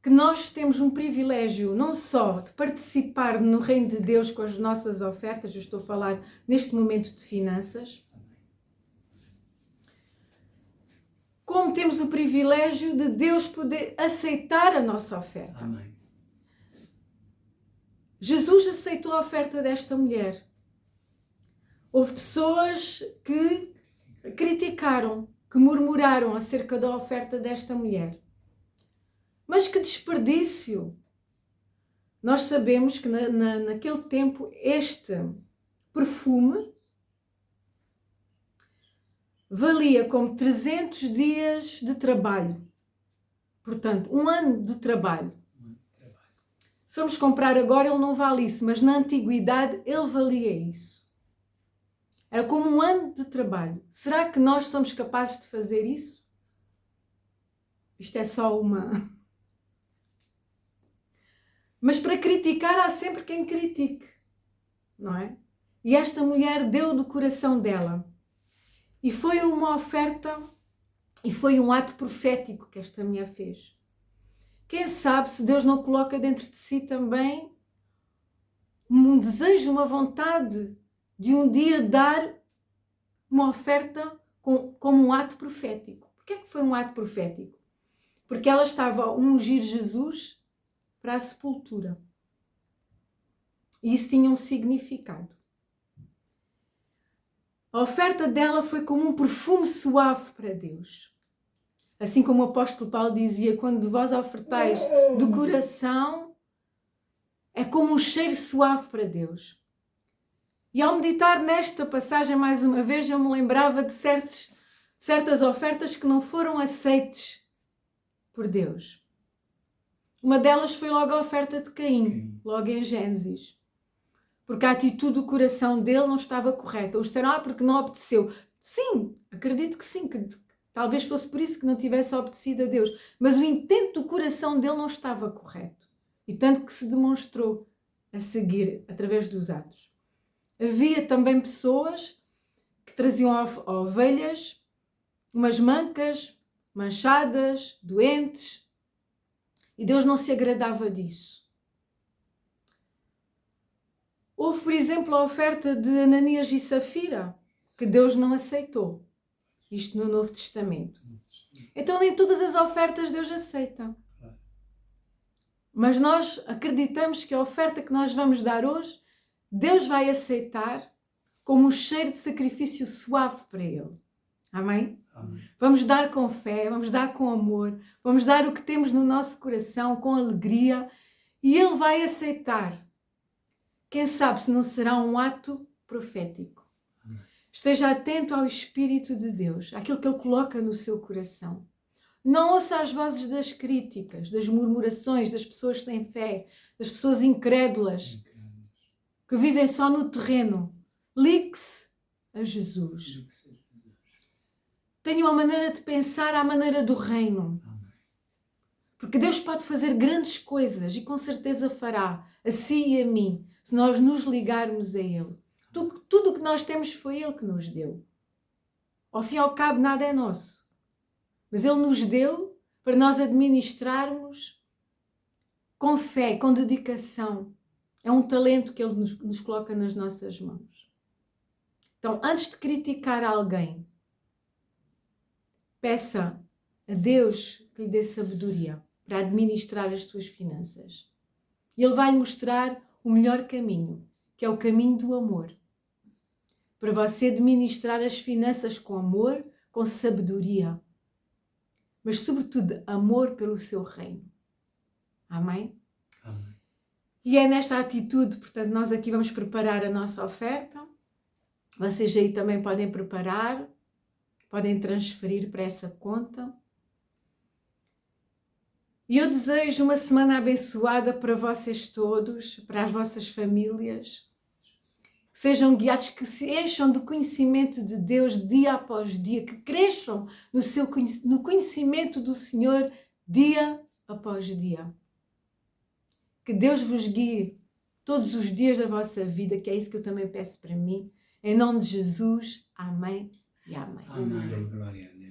que nós temos um privilégio não só de participar no reino de Deus com as nossas ofertas, eu estou a falar neste momento de finanças, como temos o privilégio de Deus poder aceitar a nossa oferta. Amém. Jesus aceitou a oferta desta mulher. Houve pessoas que criticaram, que murmuraram acerca da oferta desta mulher. Mas que desperdício! Nós sabemos que naquele tempo este perfume valia como 300 dias de trabalho. Portanto, 1 ano de trabalho. Se vamos comprar agora, ele não vale isso, mas na antiguidade ele valia isso. Era como 1 ano de trabalho. Será que nós somos capazes de fazer isso? Isto é só uma... Mas para criticar há sempre quem critique, não é? E esta mulher deu do coração dela. E foi uma oferta, e foi um ato profético que esta mulher fez. Quem sabe se Deus não coloca dentro de si também um desejo, uma vontade de um dia dar uma oferta como um ato profético. Porquê que foi um ato profético? Porque ela estava a ungir Jesus para a sepultura. E isso tinha um significado. A oferta dela foi como um perfume suave para Deus. Assim como o apóstolo Paulo dizia, quando vós ofertais do coração, é como um cheiro suave para Deus. E ao meditar nesta passagem mais uma vez, eu me lembrava de certas ofertas que não foram aceites por Deus. Uma delas foi logo a oferta de Caim, logo em Gênesis. Porque a atitude do coração dele não estava correta. Os disseram, porque não obedeceu. Sim, acredito que sim, que talvez fosse por isso que não tivesse obedecido a Deus. Mas o intento do coração dele não estava correto. E tanto que se demonstrou a seguir, através dos atos. Havia também pessoas que traziam ovelhas, umas mancas, manchadas, doentes. E Deus não se agradava disso. Houve, por exemplo, a oferta de Ananias e Safira, que Deus não aceitou. Isto no Novo Testamento. Então nem todas as ofertas Deus aceita. Mas nós acreditamos que a oferta que nós vamos dar hoje, Deus vai aceitar como um cheiro de sacrifício suave para Ele. Amém? Amém. Vamos dar com fé, vamos dar com amor, vamos dar o que temos no nosso coração, com alegria, e Ele vai aceitar. Quem sabe se não será um ato profético. Amém. Esteja atento ao Espírito de Deus, àquilo que Ele coloca no seu coração. Não ouça as vozes das críticas, das murmurações, das pessoas que têm fé, das pessoas incrédulas, que vivem só no terreno. Ligue-se a Jesus. Tenha uma maneira de pensar à maneira do reino. Porque Deus pode fazer grandes coisas e com certeza fará, a si e a mim, se nós nos ligarmos a Ele. Tudo o que nós temos foi Ele que nos deu. Ao fim e ao cabo, nada é nosso. Mas Ele nos deu para nós administrarmos com fé, com dedicação. É um talento que Ele nos coloca nas nossas mãos. Então, antes de criticar alguém, peça a Deus que lhe dê sabedoria para administrar as suas finanças. E Ele vai lhe mostrar o melhor caminho, que é o caminho do amor. Para você administrar as finanças com amor, com sabedoria. Mas, sobretudo, amor pelo seu reino. Amém? Amém. E é nesta atitude, portanto, nós aqui vamos preparar a nossa oferta. Vocês aí também podem preparar, podem transferir para essa conta. E eu desejo uma semana abençoada para vocês todos, para as vossas famílias. Que sejam guiados, que se encham do conhecimento de Deus dia após dia, que cresçam no conhecimento do Senhor dia após dia. Que Deus vos guie todos os dias da vossa vida, que é isso que eu também peço para mim. Em nome de Jesus, amém e amém. Amém. Glória a Deus.